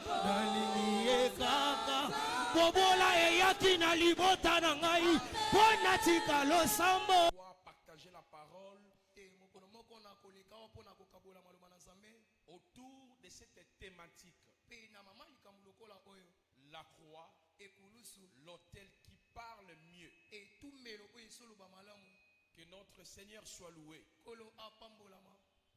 nalingi ekaka bobola eyaki na libota na ngai mpo natika losambo. Partager la parole autour de cette thématique. La croix, l'autel qui parle mieux. Que notre Seigneur soit loué.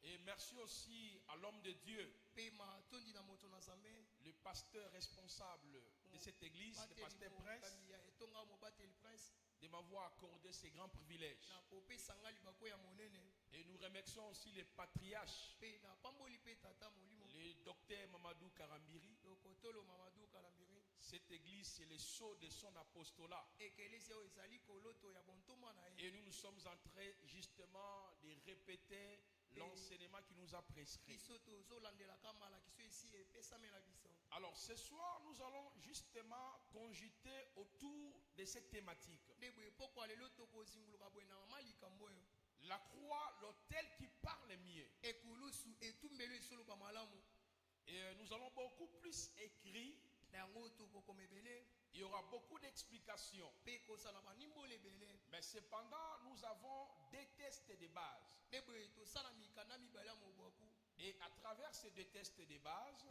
Et merci aussi à l'homme de Dieu, le pasteur responsable de cette église, le pasteur Prince, de m'avoir accordé ces grands privilèges. Et nous remercions aussi les patriarches, le docteur Mamadou Karambiri. Cette église, c'est le sceau de son apostolat. Et nous sommes en train justement de répéter l'enseignement qui nous a prescrit. Alors ce soir, nous allons justement cogiter autour de cette thématique. La croix, l'autel qui parle mieux. Et nous allons beaucoup plus écrire. Il y aura beaucoup d'explications. Mais cependant, nous avons des tests de base. Et à travers ces deux tests de base,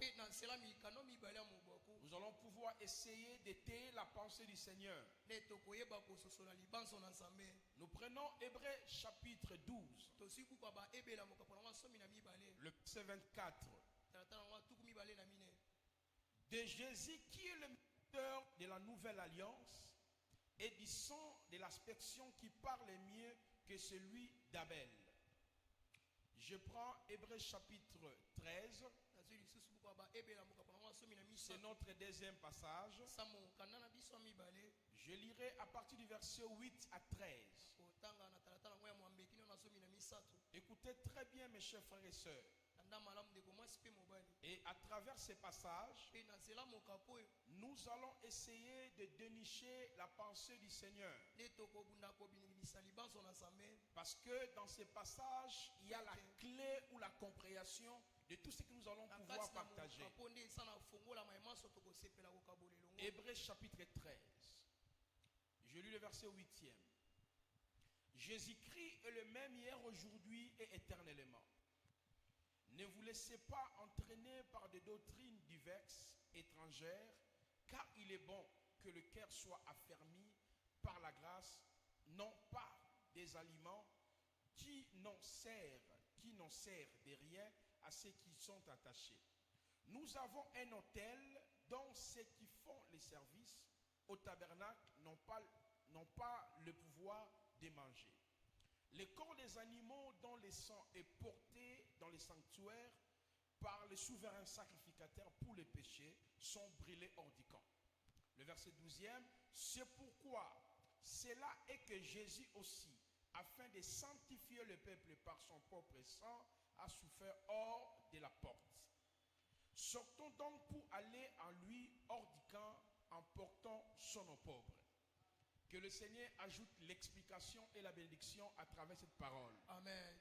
nous allons pouvoir essayer d'étayer la pensée du Seigneur. Nous prenons Hébreux chapitre 12, le verset 24. De Jésus qui est le médiateur de la nouvelle alliance et du sang de l'aspersion qui parle mieux que celui d'Abel. Je prends Hébreux chapitre 13. C'est notre deuxième passage. Je lirai à partir du verset 8 à 13. Écoutez très bien mes chers frères et sœurs. Et à travers ces passages, nous allons essayer de dénicher la pensée du Seigneur. Parce que dans ces passages, il y a la clé ou la compréhension de tout ce que nous allons pouvoir partager. Hébreux chapitre 13. Je lis le verset 8e. Jésus-Christ est le même hier, aujourd'hui et éternellement. Ne vous laissez pas entraîner par des doctrines diverses, étrangères, car il est bon que le cœur soit affermi par la grâce, non pas des aliments qui n'en servent de rien à ceux qui sont attachés. Nous avons un autel dont ceux qui font les services au tabernacle n'ont pas le pouvoir de manger. Les corps des animaux dont le sang est porté dans les sanctuaires par le souverain sacrificateur pour les péchés sont brûlés hors du camp. Le verset 12e, c'est pourquoi cela est que Jésus aussi, afin de sanctifier le peuple par son propre sang, a souffert hors de la porte. Sortons donc pour aller en lui hors du camp en portant son opprobre. Que le Seigneur ajoute l'explication et la bénédiction à travers cette parole. Amen.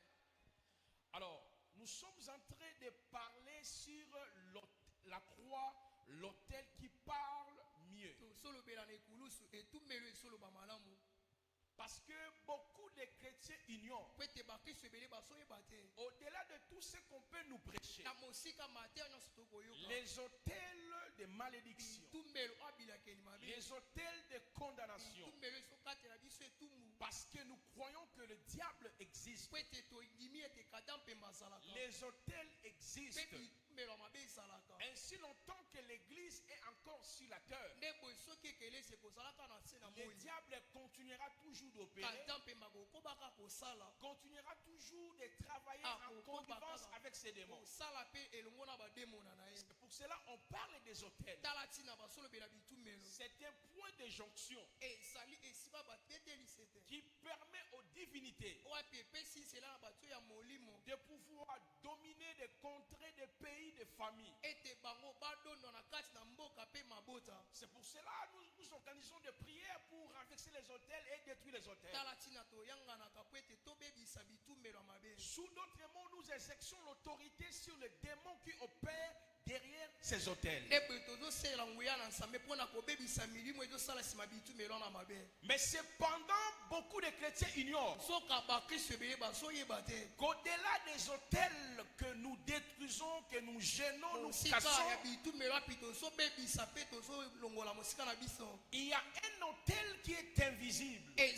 Alors, nous sommes en train de parler sur la croix, l'autel qui parle mieux. Parce que beaucoup de chrétiens ignorent. Au-delà de tout ce qu'on peut nous prêcher, les autels de malédiction, les autels de condamnation, parce que nous croyons que le diable existe. Les autels existent. Ainsi longtemps que l'église est encore sur la terre, le diable continuera toujours d'opérer, continuera toujours de travailler en connivence avec ses démons. C'est pour cela qu'on parle des autels. C'est un point de jonction qui permet aux divinités de pouvoir dominer des contrées, des pays, des familles. C'est pour cela que nous organisons des prières pour renverser les autels et détruire les autels. Sous d'autres mots, nous exerçons l'autorité sur les démons qui opèrent derrière ces autels. Mais cependant, beaucoup de chrétiens ignorent qu'au-delà des autels que nous détruisons, que nous gênons, nous cassons, il y a un autel qui est invisible. Et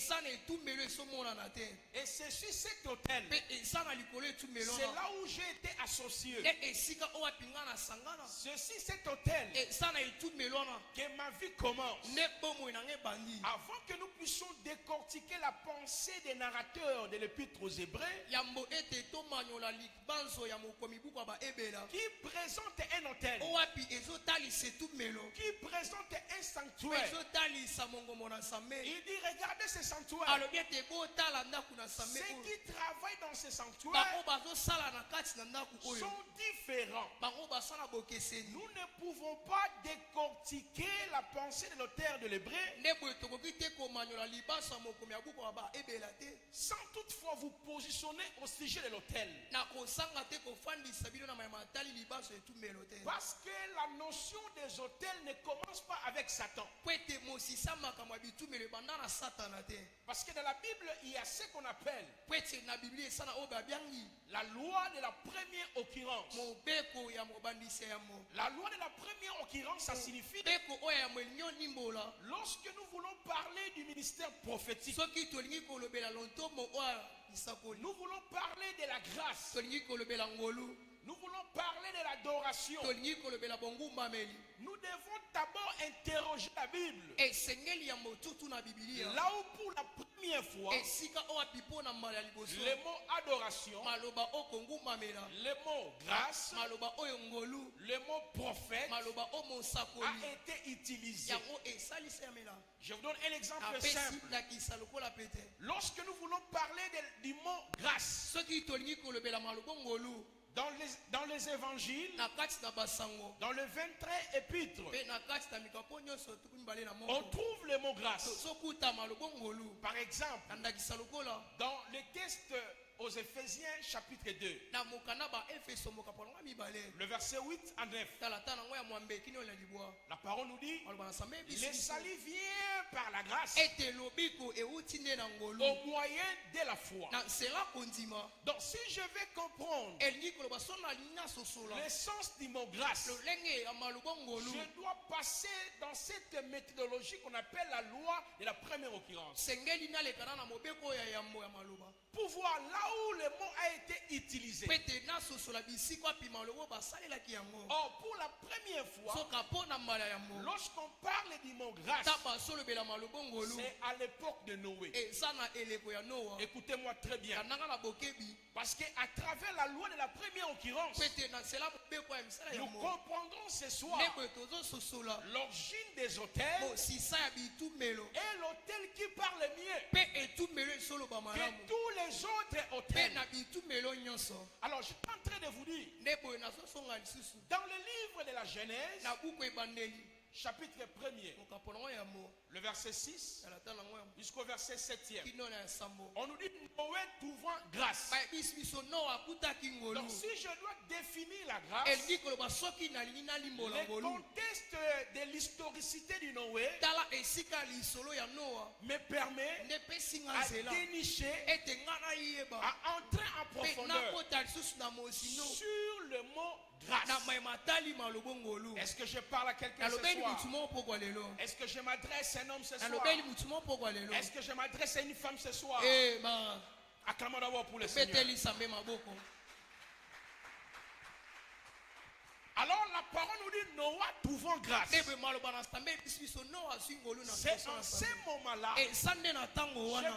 c'est sur cet autel, c'est là où j'ai été associé. Ceci, cet autel, que ma vie commence. Avant que nous puissions décortiquer la pensée des narrateurs de l'Épître aux Hébreux, qui présente un autel, qui présente un sanctuaire. Il dit, regardez ce sanctuaire. Ceux qui travaillent dans ce sanctuaire sont différents. Nous ne pouvons pas décortiquer la pensée de l'auteur de l'Hébreu sans toutefois vous positionner au sujet de l'autel. Parce que la notion des autels ne commence pas avec Satan. Parce que dans la Bible, il y a ce qu'on appelle la loi de la première occurrence. La loi de la première occurrence, ça signifie lorsque nous voulons parler du ministère prophétique, nous voulons parler de la grâce, nous voulons parler de l'adoration, nous devons d'abord interroger la Bible. Là où pour la première fois, le mot adoration, le mot grâce, le mot prophète a été utilisé. Je vous donne un exemple simple. Lorsque nous voulons parler du mot grâce, dans les évangiles, dans le 23 épîtres, on trouve le mot grâce. Par exemple, dans le texte aux Éphésiens chapitre 2, le verset 8 à 9, la parole nous dit, le salut vient par la grâce au moyen de la foi. Donc si je vais comprendre le sens du mot grâce, je dois passer dans cette méthodologie qu'on appelle la loi de la première occurrence, pour voir là où le mot a été utilisé. Or, pour la première fois, lorsqu'on parle du mot grâce, c'est à l'époque de Noé. Écoutez-moi très bien. Parce qu'à travers la loi de la première occurrence, nous comprendrons ce soir l'origine des autels et l'autel qui parle mieux que tous les autres autels. Alors je suis en train de vous dire, dans le livre de la Genèse, chapitre 1er, le verset 6 jusqu'au verset 7e, on nous dit Noé trouvant grâce. Donc si je dois définir la grâce, le contexte de l'historicité du Noé me permet à dénicher, à entrer en profondeur sur le mot grâce. Est-ce que je parle à quelqu'un ce soir? Est-ce que je m'adresse à un homme ce soir? Est-ce que je m'adresse à une femme ce soir? Acclamons d'abord pour le Seigneur. Alors la parole nous dit Noé trouvant grâce. C'est en ce moment-là je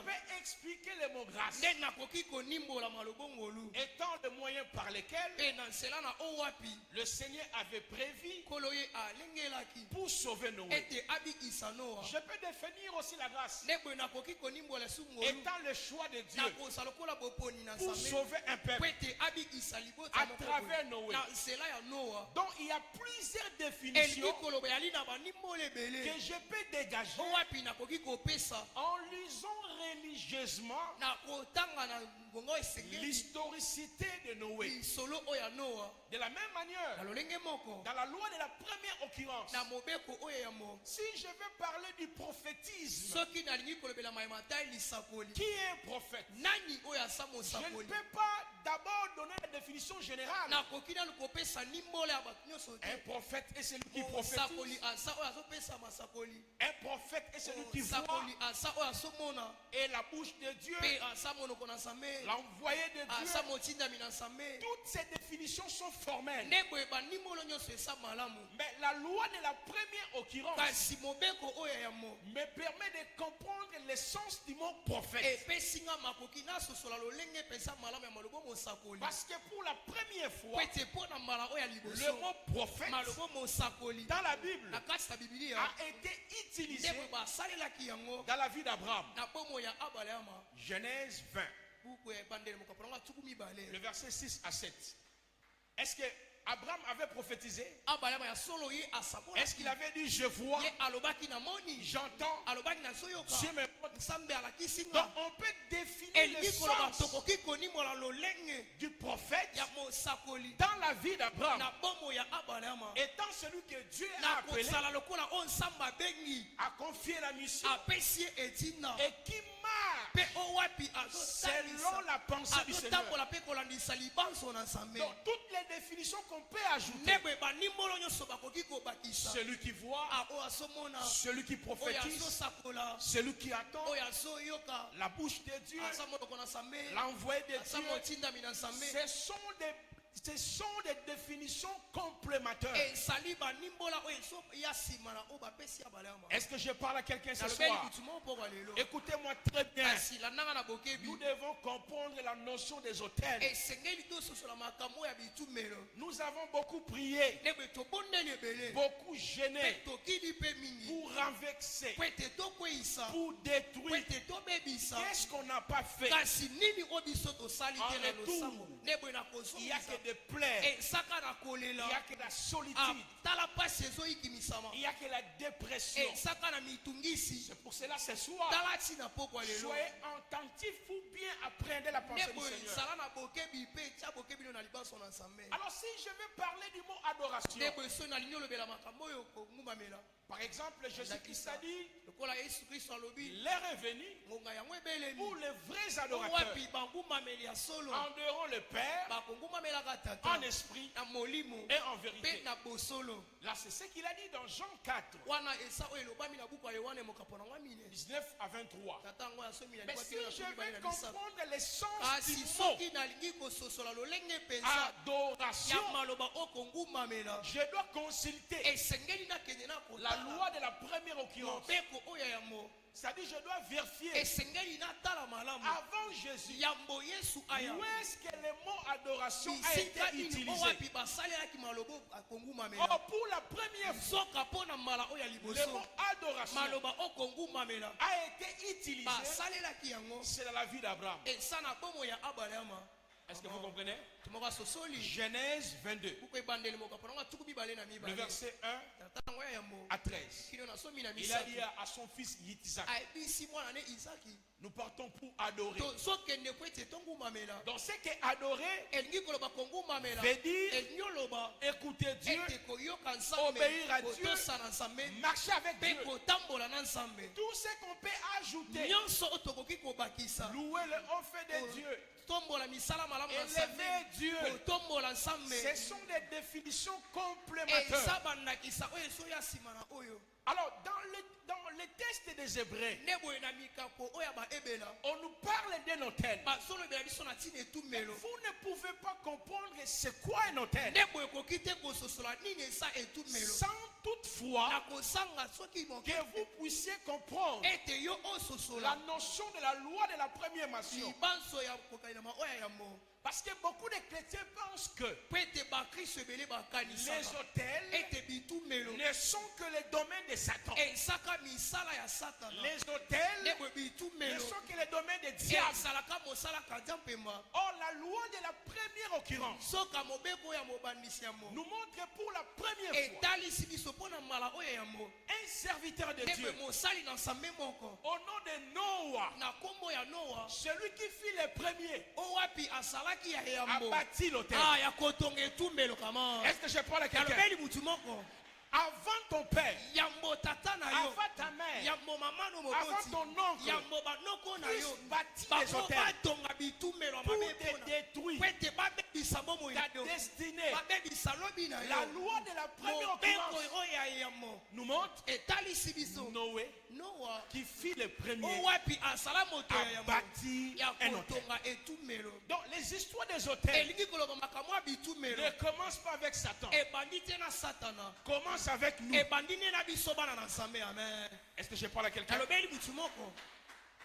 peux expliquer le mot grâce étant le moyen par lequel le Seigneur avait prévu pour pour sauver Noé. ete abikisa Noa. Je peux définir aussi la grâce Nebwe nakoki konimbola sumu étant le choix de Dieu nakosa lokola boponi na pour Nzambe. sauver un peuple Ete abikisa libota à moko travers boye. Noé. Na nzela ya Noa. Donc il y a plusieurs Elingi définitions koloba yali na banimbola ebele. que je peux dégager Owapi nakoki kopesa en lisant religieusement na kotanga na ngongo esengeli l'historicité de Noé. solo oya Noa. De la même manière, Na lolenge moko dans la loi de la première occurrence, na mobeko oyo ya mo. si je veux parler du prophétisme, Soki nalingi kolobela mayemata lisakoli. qui est un prophète? Nani oyo asa Je ne mosakoli? peux pas d'abord donner la définition générale. Nakoki nanu kopesa nimbola ya bato nyonso te. Un prophète est celui qui Mosakoli prophétise. asa oyo azopesa masakoli. Un prophète est celui qui voit Mosakoli asa oyo azomona. et la bouche de Dieu, Pe asa monoko na Nzambe. l'envoyé de Asa Dieu. motindami na Nzambe. Toutes ces définitions sont formelles. Ndebo banimolo nyonso esa malamu. Mais la loi de la première occurrence Kasi mobeko oyo ya mo. me permet de comprendre l'essence du mot prophète. Epesinga makoki nasosola lolenge pesa malamu ya malobo mosakoli. Parce que pour la première fois, Pete pona mbala oyo ya le liboso. mot prophète Malobo mosakoli. dans la Bible Na kati ya Biblia. a été utilisé Ndebo basalelaki yango. dans la vie d'Abraham. Na bomo ya Abrahama. Genèse 20, Buku ya ebandeli mokaponanga tuku mibale. le verset 6 à 7. Est-ce que Abraham avait prophétisé? Abrahama ya solo ye asabola. Est-ce qu'il avait dit je vois, Ye alobaki na moni. j'entends, Alobaki na soyoka. Dieu me montre? Nzambe alakisi Donc nga. on peut définir Elingi koloba l'essence tokoki konimola lolenge du prophète ya mosakoli. dans la vie d'Abraham Na bomo ya Abrahama. étant celui que Dieu a Na appelé kosala lokola o Nzambe abengi. à confier la mission Apesi ye etina. et qui marche Pe owapi selon la pensée du Seigneur. azotambola pe kolandisa libanso na Nzambe. Donc toutes les définitions qu'on peut ajouter, Ndebo banimolo nyonso bakoki kobakisa. celui qui voit, Oyo azomona. celui qui Oyo prophétise, azosakola. celui qui attend, Oyo azoyoka. la bouche de Dieu, Asa monoko na Nzambe. l'envoyé de Asa Dieu, motindami na Nzambe. ce sont des définitions complémentaires. Ezali banimbola oyo ezo ya nsima na oyo bapesi ya balama. Est-ce que je parle à quelqu'un ce Nalobeli soir? kutu moko mpo lelo. Écoutez-moi très bien. Kasi landanga na bokebi. Nous devons comprendre la notion des hôtels. Esengeli tososola makambo ya bitumelo. Nous avons beaucoup prié, Ndebo tobondeli ebele. beaucoup Pe gêné tokili mpe mingi. pour renverser, Po ete tokweyisa. pour Po détruire. ete tobebisa. Qu'est-ce qu'on n'a pas fait? Kasi nini oyo biso tosali En te na retour, losambo. Ndebo na Il n'y a kozongisa. que des plaies, Esaka na il n'y kolela. a que la solitude, Tala pasi ezoyikimisama. il n'y a que la dépression. Esaka na mitungisi. C'est pour cela ce soir, Tala ntina pokwa lelo. soyez attentifs pour bien appréhender la pensée du Ndebo Seigneur. ezala na bokebi pe tia bokebi no na libanso na Nzambe. Alors si je veux parler du mot adoration, Ndebo eso nalingi olobela makambo oyo kongumamela. par exemple, Jésus-Christ a dit, Lokola Yesu Kristo alobi l'heure est venue ngonga yango ebelemi. où les vrais adorateurs Wapi bangumameli ya solo. adoreront le Père Bakongumamelaka tata. en esprit Na molimo. et en Pe vérité. na bosolo. Là, c'est ce qu'il a dit dans Jean 4, Wana esa oyo elobami na buku ya Yohane mokapo na ngwamine. 19 à 23. Tata ngo asomi na Mais likwati si oyo je asomi bani veux na misato. comprendre l'essence Kasi du mot soki nalingi kososola lolenge mpenza adoration, ya maloba okongumamela. je dois consulter Esengeli nakende na la kotala. loi de la première occurrence. Mobeko oyo ya mo. C'est-à-dire, je dois vérifier Esengeli natala malamu. avant Jésus Yambo Yesu aya. où est-ce que le mot adoration a été Bisika nini utilisé. owapi basalelaki malobo akongumamela. Or, pour la première fois, Soka pona mbala oyo ya le liboso. mot adoration Maloba okongumamela. a été utilisé. Basalelaki yango. C'est dans la vie d'Abraham. Esa na bomo ya Abrahama. Est-ce que vous comprenez? Tumoka sosoli. Genèse 22, Buku ebandeli mokapo na tuku mibale na le mibale. verset 1 Tata ngo ya mo. à 13. Kino na somi na Il a misaki. dit à son fils Yitzhak, Aibisi mwana ne Isaki. nous partons pour adorer. To sokende po ete tongumamela. Donc, ce qui est adorer Elingi koloba kongumamela. veut dire Elingi oloba. écouter Dieu, Ete koyoka Nzambe. obéir à Dieu, Kotosa na Nzambe. marcher avec Pe Dieu. kotambola na Nzambe. Tout ce qu'on peut ajouter, Nyonso oyo tokoki kobakisa. louer le haut fait de Dieu, Tombola misala malamu na élever Nzambe. Dieu, Kotombola Nzambe. ce sont des définitions complémentaires. Eza bandakisa oyo ezo ya nsima na oyo. Alors, dans le texte des Hébreux, Nde boye na mikapo oyo ya baebela. on nous parle d'un hôtel. Bazolobela biso na ntina etumelo. Vous ne pouvez pas comprendre c'est quoi un hôtel Nde boye koki te kososola nini eza etumelo. sans toutefois Na kosanga soki moke que vous puissiez comprendre ete yo la ososola notion de la loi de la première nation. libanso ya kokalema oyo ya mo. Parce que beaucoup de chrétiens pensent que Po ete bakristo ebele les bakanisaka hôtels ete bitumelo ne sont que les domaines de Satan. esaka misala ya satana Les hôtels ndeko ne bitumelo sont que les domaines des diables. esalaka mosala kadia mpema Or, la loi de la première occurrence soka mobeko ya mobandisi ya mo nous montre pour la première fois etalisi biso mpo na mbala oyo ya mo un serviteur de ndeko Dieu mosali na nzambe moko au nom de Noah, na nkombo ya noa celui qui fit les premiers, owapi asalaki ya a yambo bâti l'hôtel. ya kotonga etumbelo kama Est-ce que je parle à quelqu'un? alobeli mutu moko Avant ton père, yambo tata na yo avant ta mère, yambo mama no avant moboti ton oncle, yambo banoko na puisse yo bâtir les bango hôtels batonga bitumelo ya pour mabe te mpona détruire po ete babebisa bomoi ta na yo destinée. babebisa lobi na La yo loi de la première mobeko occurrence oyo ya yambo nous montre etalisi biso Noé noa qui fit les premiers, owapi asala moto ya a yambo bâti ya un hôtel. kotonga etumelo Donc les histoires des hôtels elingi koloba makambo ya bitumelo ne commencent pas avec Satan, ebandi te na satana commencent avec nous. ebandi nde na biso bana na nzambe amen Est-ce que je parle à quelqu'un? alobeli mutu moko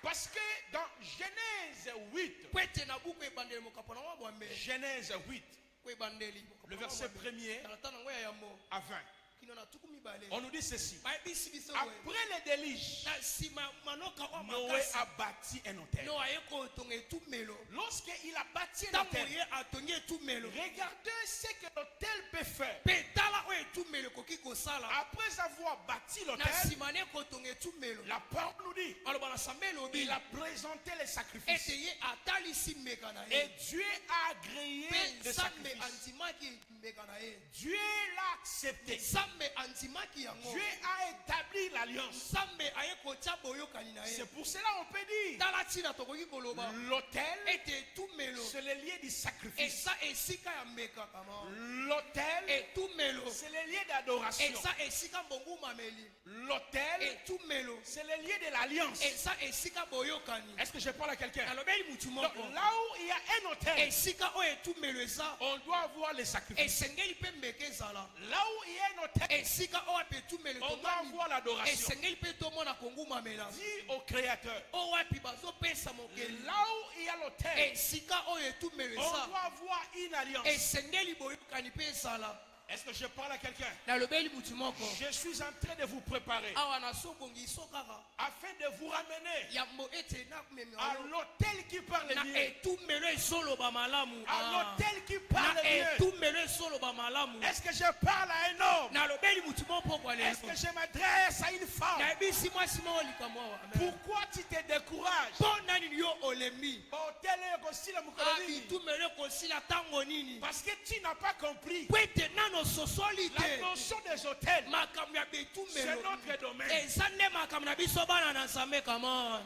Parce que dans Genèse 8, po ete na buku ebandeli mokapo na mwa bwambe Genèse 8, po ebandeli le verset 1er na ntan yango ya yambo à 20, kino na tuku mibale on nous dit ceci. bayebisi biso boye Après les déluges, na nsima manoka oyo Noé makasi a bâti un hôtel. noa ye kotonga etumelo Lorsqu'il a bâti un ntango hôtel, ye atongi etumelo regardez ce que l'hôtel peut faire. mpe tala oyo etumelo ekoki kosala Après avoir bâti na l'hôtel, nsima ne kotonga etumelo la parole nous dit, aloba na nzambe elobi il a présenté les sacrifices. ete ye atalisi mbeka na Et ye Dieu a agréé mpe les nzambe sacrifices. andimaki mbeka na ye Dieu l'a accepté. nzambe andimaki yango Dieu a établi l'alliance. nzambe aye kotia boyokani na ye C'est pour cela on peut dire, tala ntina tokoki koloba l'autel, ete etumelo c'est le lieu du sacrifice. eza esika ya mbeka kama L'autel, etumelo c'est le lieu d'adoration. eza esika mbongumameli L'autel, etumelo c'est le lieu de l'alliance. eza esika boyokani Est-ce que je parle à quelqu'un? alobeli mutu Donc, moko là où il y a un autel, esika oyo etumelo eza on doit avoir les sacrifices. esengeli mpe mbeka ezala Là où il y a un autel, esika oyo ape etumelo on doit avoir l'adoration. esengeli mpe tomona kongumamela Dis au Créateur. oyo wapi bazopesa Et mokeli là où il y a l'autel, esika oyo etumelo on eza doit avoir une alliance. esengeli boyokani mpe ezala Est-ce que je parle à quelqu'un? nalobeli mutu moko Je suis en train de vous préparer awa nasobongiso kaka afin de vous ramener yambo ete nakumemi à l'autel qui parle na mieux. etumelo esoloba malamu À l'autel qui parle na mieux. etumelo esoloba malamu Est-ce que je parle à un homme? nalobeli mutu moko kwa lelo Est-ce que je m'adresse à une femme? nayebisi mwasi moko likambo awa amen. Pourquoi tu te décourages? mpo nani yo olembi Autel ekosila mokolo nini? bitumelo ekosila ntango nini Parce que tu n'as pas compris. po ete nano sosoli La te notion des hôtels, makambo ya c'est bitumelo notre domaine. eza nde makambo na biso bana na nzambe kama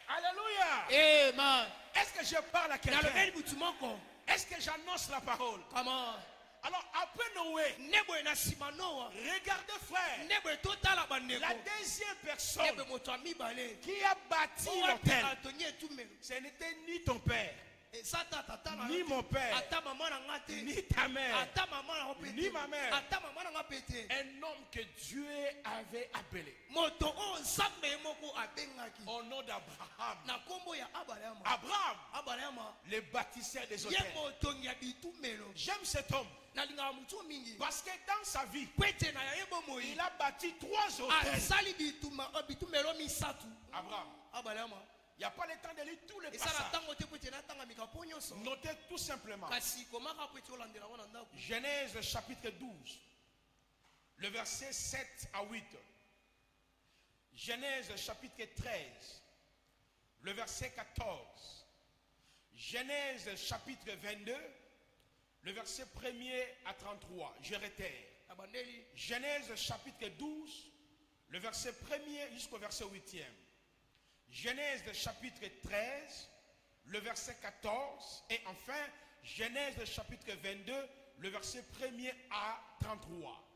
Alléluia. amen Est-ce que je parle à quelqu'un? nalobeli mutu moko Est-ce que j'annonce la parole? kama Alors après Noé, nde boye na nsima noa regardez frère, nde boye totala bandeko la deuxième nde personne boye moto ya mibale qui a bâti oyo ape l'hôtel, atongi etumelo ce n'était ni ton père, eza ta tata na ni yo te. mon père, ata mama na nga te ni ta mère, ata mama na nga pe ni te ma mère. ata mama na nga pe te un homme que Dieu avait appelé moto oyo nzambe ye moko abengaki au nom d'Abraham. na nkombo ya abrahama Abraham, abrahama le bâtisseur des ye hôtels. motongi ya bitumelo J'aime cet homme nalingaka motu mingi parce que dans sa vie, po ete na ye bomoi il a bâti 3 hôtels. asali bitumelo misatu Abraham, abrahama il n'y a pas le temps de lire tous les eza na passages. ntango te po ete natanga mikapo nyonso Notez tout simplement kasi komaka po ete olandela ngo na ndako Genèse chapitre 12, le verset 7 à 8. Genèse chapitre 13, le verset 14. Genèse chapitre 22, le verset 1er à 33. Je réitère. abandeli Genèse chapitre 12, le verset 1er jusqu'au verset 8e. Genèse chapitre 13, le verset 14. Et enfin, Genèse chapitre 22, le verset 1er à 33.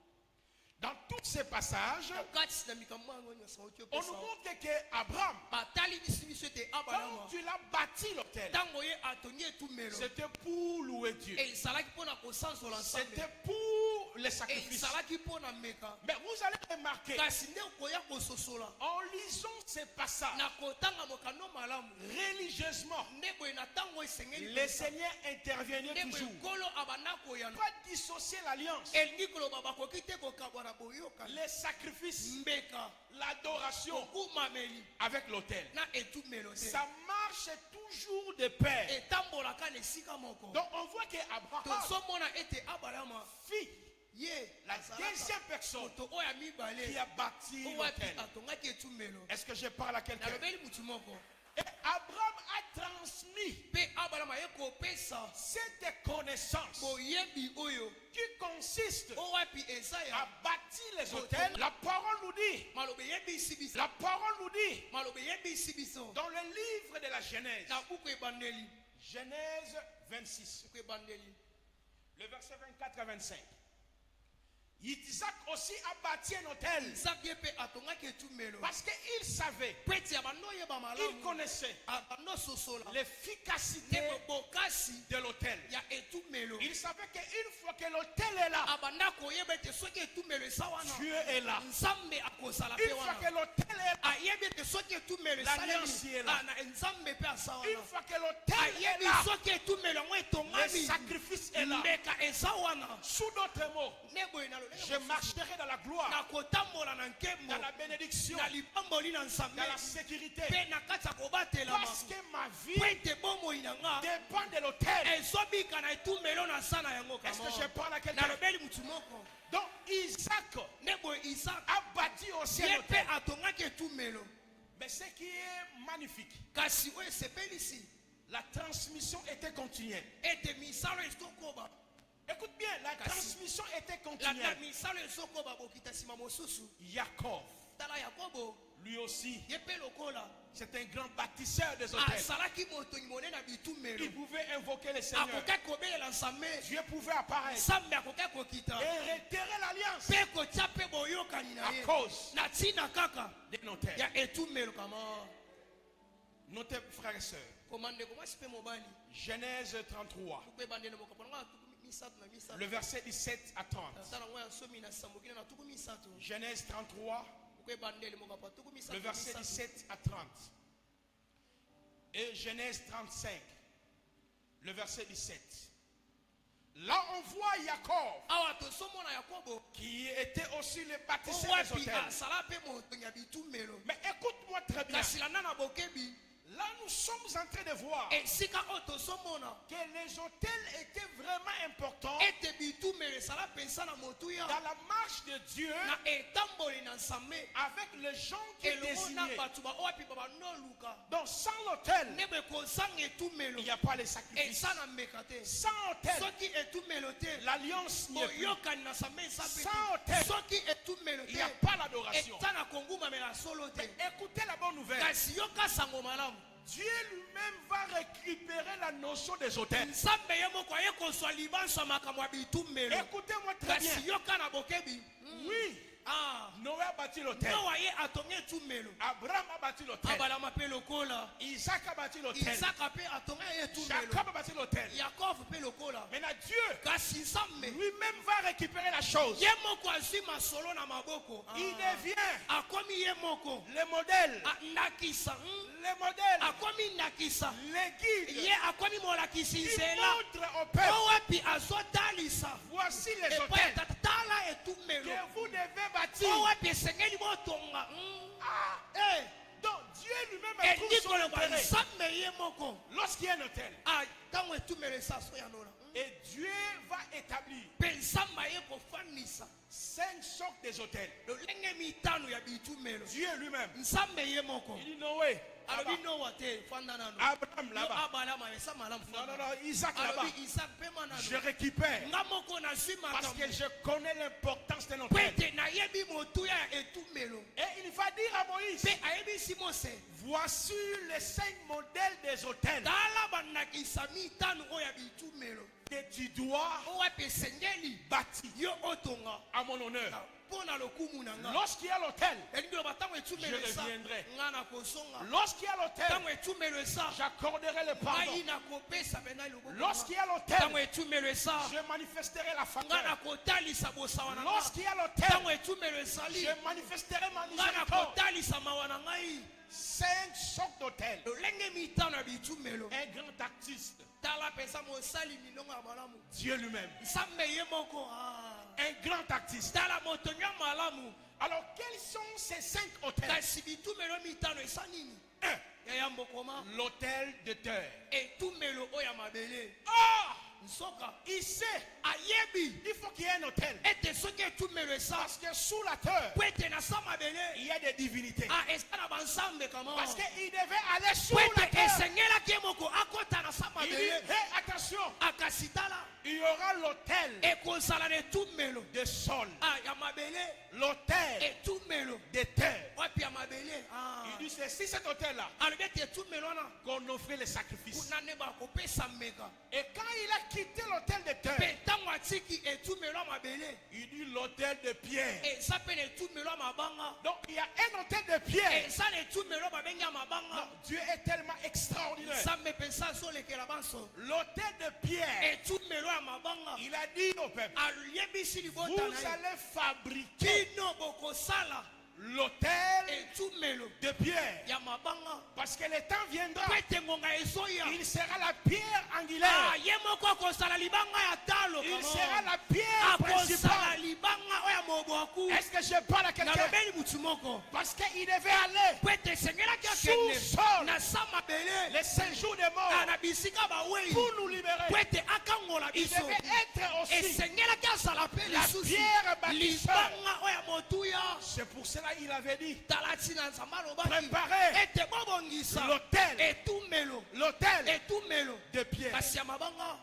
Dans tous ces passages, kati na mikambo yango nyonso oti on nous opesa montre que Abraham, batali biso ete quand abrahama tu l'as bâti l'hôtel, ntango ye atongi etumelo c'était pour louer Dieu. ezalaki mpo na kosanzola nzambe C'était pour les sacrifices. ezalaki mpo na meka Mais vous allez remarquer, kasi nde okoya kososola en lisant ces passages na kotanga mokano malamu religieusement, nde boye na ntango esengeli le Seigneur intervenait nde boye toujours. nkolo abanda koyana Pas dissocier l'alliance. elingi koloba bakoki te kokabwa na boyokani les sacrifices, mbeka l'adoration okumameli avec l'autel. na etumelo te Ça marche toujours de pair. etambolaka na esika moko. Donc on voit qu'Abraham tozomona ete abrahama fit ye la deuxième personne moto oyo ya mibale qui a bâti oyo api l'autel. atongaki etumelo. Est-ce que je parle à quelqu'un? nalobeli mutu moko Et Abraham a transmis mpe abrahama ye kopesa cette connaissance boyebi oyo qui consiste oyo api eza à ya bâtir les autels. La parole nous dit, maloba eyebisi biso la parole nous dit maloba eyebisi biso dans le livre de la Genèse, na buku ebandeli Genèse 26, buku ebandeli le verset 24 à 25. Isaac aussi a bâti un autel isaki ye mpe atongaki etumelo parce qu'il savait, po ete ya bando oyeba il malamu connaissait bando ososola l'efficacité te bokasi de l'autel. ya etumelo Il savait qu'une fois que l'autel est là, abanda koyeba ete soki etumelo eza wana Dieu est là. nzambe akozala mpe Une fois que wana l'autel est là, ayebi ete soki etumelo L'alliance y est là. esalemi nzambe mpe aza une wana fois que l'autel est ayebi là, soki etumelo yango le etongami sacrifice est là. mbeka eza wana Sous d'autres mots, nde boye na lolenge je mosusu, marcherai dans la gloire, nakotambola na nkembo dans la bénédiction, na lipamboli na nzambe dans la sécurité. mpe na kati ya kobatelama Parce que ma vie po ete bomoi na nga dépend de l'autel. ezobika na etumelo na sa na yango Est-ce que je kama parle à quelqu'un? nalobeli mutu moko Donc Isaac nde boye isaka a bâti aussi un ye mpe autel. atongaki etumelo Mais ce qui est magnifique, kasi oyo esepelisi la transmission était continuelle. ete misalo ezokoba Écoute bien, la transmission était landa continuelle. misalo ezokoba bokita nsima mosusu Jacob, tala yakobo lui aussi, ye mpe lokola c'est un grand bâtisseur des hôtels. azalaki motongi monene na bitumelo Il pouvait invoquer le Seigneur. akokaki kobelela nzambe Dieu pouvait apparaître nzambe akokaki kokita et retirer l'alliance mpe kotia mpe boyokani na à ye cause na ntina kaka d'un hôtel. ya etumelo kama Notez, frères et sœurs, komandeko mwasi mpe mobali Genèse 33, tuku ebandele mokaponanga tuku misato na misato le verset 17 à 30. tala ngo ya somi na sambokina na tuku misato Genèse 33, tuku ebandele mokapa tuku misato le na verset misato. 17 à 30. Et Genèse 35, le verset 17. Là, on voit Jacob, awa tozomona yakobo qui était aussi le bâtisseur des owapi hôtels. asala mpe motongi ya bitumelo Mais écoute-moi très bien. kasi landa na bokebi Là, nous sommes en train de voir esika oyo tozomona que les hôtels étaient vraiment importants ete bitumelo esala mpensa na motuya dans la marche de Dieu na etamboli na nzambe avec les gens qui elongo na désignaient. bato owapi babandoluka Donc, sans l'hôtel, nde boye kozanga etumelo il n'y a pas les sacrifices. eza na mbeka te Sans hôtel, soki etumelo te l'alliance n'y est plus. boyokani na nzambe eza Sans mpe hôtel, te soki etumelo il n'y a te pas l'adoration. eza na kongumamela solo te Écoutez la bonne nouvelle. kasi yoka sango malamu Dieu lui-même va récupérer la notion des hôtels. nzambe ye moko aye kozwa libanso ya makambo ya bitumelo Écoutez-moi très bien. kasi yoka na bokebi Oui, Noé a bâti l'hôtel. noa ye atongi etumelo Abraham a bâti l'hôtel. abalama mpe lokola Isaac a bâti l'hôtel. isaka mpe atongi ye etumelo Jacob a bâti l'hôtel. yakobo mpe lokola Maintenant, Dieu kasi nzambe lui-même va récupérer la chose. ye moko azwi masolo na maboko Il devient akomi ye moko le modèle, ndakisa le modèle, akomi ndakisa le guide ye akomi molakisi qui nzela montre au peuple. o wapi azotalisa Voici les epai hôtels ya tala etumelo que vous devez bâtir. o wapi esengeli botonga Donc Dieu lui-même a trouvé endi son koloba intérêt nzambe ye moko lorsqu'il y a un hôtel. ntango etumelo esaso ya nola Et Dieu va établir mpe nzambe aye kofandisa 5 sortes des hôtels. lolenge mitano ya bitumelo Dieu lui-même. nzambe ye moko Il dit Noé, alobi là-bas. nowa te fanda nano Abraham yo là-bas. abalama esa malamu Non, non, non, Isaac là-bas. alobi isak mpe Je manano récupère nga moko nazwi parce makambo que je connais l'importance d'un mpo hôtel. ete nayebi motuya ya etumelo Et il va dire à Moïse, mpe ayebisi mose voici les 5 modèles des hôtels tala bandakisa mitano oyo ya bitumelo que tu dois o wapi esengeli bâtir yo otonga à mon honneur. mpo na lokumu na nga Lorsqu'il y a l'hôtel, elingi loba ntango etumelo Je esa reviendrai. nga na kozonga lorsqu'il y a l'hôtel, ntango etumelo esa j'accorderai le ngai pardon. na kopesa pena loboko Lorsqu'il y a ntango l'hôtel, etumelo esa je manifesterai la nga na faveur. kotalisa bosawa na nga Lorsqu'il y a ntango l'hôtel, etumelo esali je manifesterai ma nga na miséricorde. kotalisa mawa na ngai 5 sortes d'hôtels. lolenge mitano ya bitumelo Un grand artiste, tala mpenza mosali milongo ya malamu Dieu lui-même. nzambe ye moko Un grand artiste. tala moto nya malamu Alors, quels sont ces 5 hôtels? kasi bitumelo mitano esa nini 1. ya mbokoma L'hôtel de terre. etumelo oyo ya mabele Ah! nsoka Il sait, ayebi il faut qu'il y ait un hôtel. ete soki etumelo esa Parce que sous la terre, po ete na sa mabele il y a des divinités. esa na banzambe kama Parce qu'il devait aller sous po la ete terre. esengelaki ye moko akɔta na sa Il dit, mabele hé, attention, akasi tala il y aura l'hôtel ekozala na etumelo de sol, ya mabele l'hôtel etumelo de terre. wapi ya mabele Il dit, c'est si cet hôtel-là alobi ete etumelo wana qu'on offrait les sacrifices. kuna nde bakopesa mmeka Et quand il a quitté l'hôtel de mpe terre, ntango atiki etumelo ya mabele il dit l'hôtel de pierre. eza mpe na etumelo ya mabanga Donc il y a un hôtel de pierre. eza na etumelo babengi ya mabanga Non, Dieu est tellement extraordinaire. nzambe mpenza azolekela banso L'hôtel de pierre, etumelo ya mabanga il a dit au peuple, ayebisi libota vous na ye allez fabriquer kino bokosala l'hôtel etumelo de pierre. ya mabanga Parce que le temps viendra, po ete ngonga ezoya il sera la pierre angulaire. ye moko akosala libanga ya talo Il kama. sera la pierre akosala principale. libanga oyo ya mobwaku Est-ce que je parle à quelqu'un? nalobeli mutu moko Parce qu'il devait aller po ete esengelaki sous-sol akende na sa mabele les 5 jours de mort na bisika bawei pour nous libérer. po ete akangola Il biso devait être aussi esengelaki azala mpe la lisusu pierre bâtisseur. libanga oyo ya motuya C'est pour cela qu'il avait dit, tala ntina nzambe alobaki préparez ete bobongisa l'hôtel, etumelo l'hôtel etumelo de pierre. kasi ya mabanga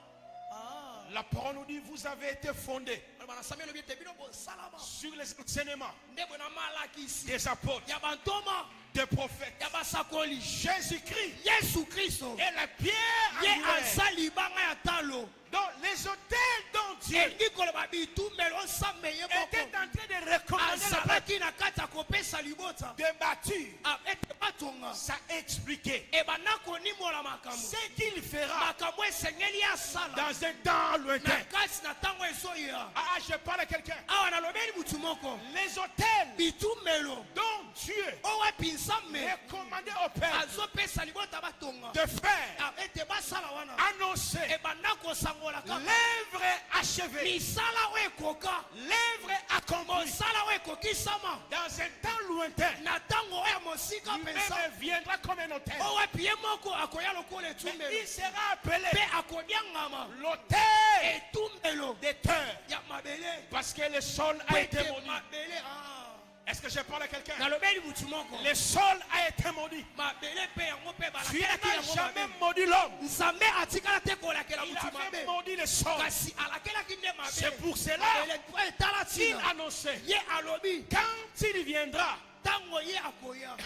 La parole nous dit, vous avez été fondés banasami elobi ete bino bosalama sur les enseignements nde bona malakisi des apôtres, ya bantoma des prophètes. ya basakoli Jésus-Christ yesu kristo est la pierre ye angulaire. aza libanga ya talo Donc les hôtels dont Dieu elingi koloba bitumelo nzambe ye était moko en train de recommander le peuple azalaki na kati ya kopesa libota de bâtir. ete batonga Ça expliquait ebanda konimola makambo ce qu'il fera makambo esengeli asala dans un temps na lointain. kati na ntango ezoya Ah, je parle à quelqu'un. awa nalobeli mutu moko Les hôtels bitumelo dont Dieu oyo wapi nzambe recommandait au peuple azopesa libota batonga de faire, ete basala wana annoncer, ebanda kosangola kaka l'œuvre achevée, misala oyo ekoka l'œuvre accomplie mosala oyo ekokisama dans un temps lointain. na ntango oyo ya mosika mpenza Lui-même viendra comme un hôtel. oyo wapi ye moko akoya lokola Mais etumelo il sera appelé mpe akodiangama l'hôtel etumelo des terres. ya mabele Parce que le sol po a été ete maudit. mabele Est-ce que je parle à quelqu'un? nalobeli mutu moko Le sol a été maudit. mabele mpe yango mpe Dieu balakelaki n'a yango jamais mabe maudit l'homme. nzambe atikala te kolakela Il mutu avait mabe maudit le sol. kasi alakelaki nde C'est mabele pour cela mabele po etala qu'il ntina annonçait, ye alobi quand il viendra, ntango ye akoya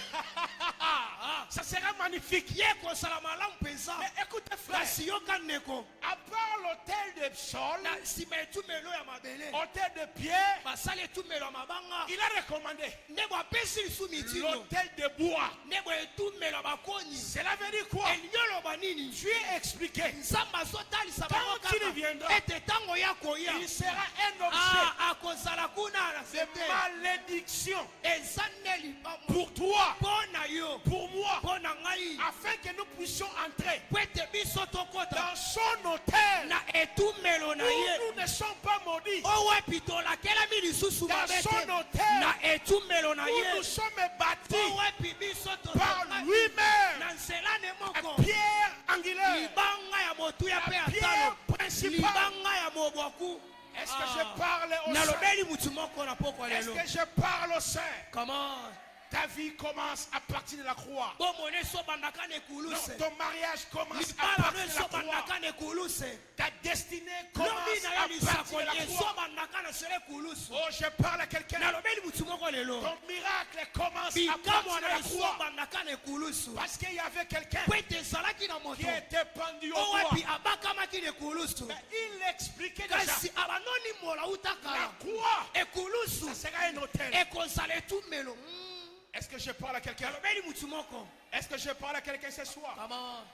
ça sera magnifique. ye kosala malamu mpenza Mais écoutez frère, kasi yoka ndeko à part l'hôtel de sol, na nsima etumelo ya mabele hôtel de pierre, basali etumelo ya mabanga il a recommandé nde bapesi lisu mitino l'hôtel de bois. nde bo etumelo ya bakoni Cela veut dire quoi? elingi oloba nini Dieu expliquait, nzambe azotalisa Quand bango il kaka viendra, ete ntango ya koya il sera un objet akozala kuna na de sete malédiction eza nde libamo pour toi, mpo na yo pour moi, mpo na ngai afin que nous puissions entrer po ete biso tokota dans son hôtel na etumelo na où ye nous ne sommes pas maudits, oyo wapi tolakelami lisusu dans mabe son te hôtel na etumelo na où ye nous sommes bâtis oyo wapi biso par tozalaki lui-même, na nzela ne la moko pierre angulaire, libanga ya motuya mpe la ya pierre talo principale. libanga ya mobwaku Est-ce que je parle au sein? nalobeli mutu moko na poko Est-ce lelo que je parle au sein? comment Ta vie commence à partir de la croix. bomone esobandaka na Non, ekuluse ton mariage commence à libala no partir de la croix. esobandaka na ekuluse Ta destinée lobi commence na yo à partir de lisakoli la croix. esobandaka na sele ekulusu Oh, je parle à quelqu'un. nalobeli mutu moko lelo Ton miracle commence à bikamwa partir de na la croix. esobandaka na ekulusu Parce qu'il y avait quelqu'un po ete ezalaki na moto qui était pendu au oyo bois. wapi abakamaki na ekulusu Mais il expliquait déjà kasi abanoni mola la utakala croix. ekulusu Ça sera un hôtel. ekozala etumelo Est-ce que je parle à quelqu'un? nalobeli mutu moko Est-ce que je parle à quelqu'un ce soir? kama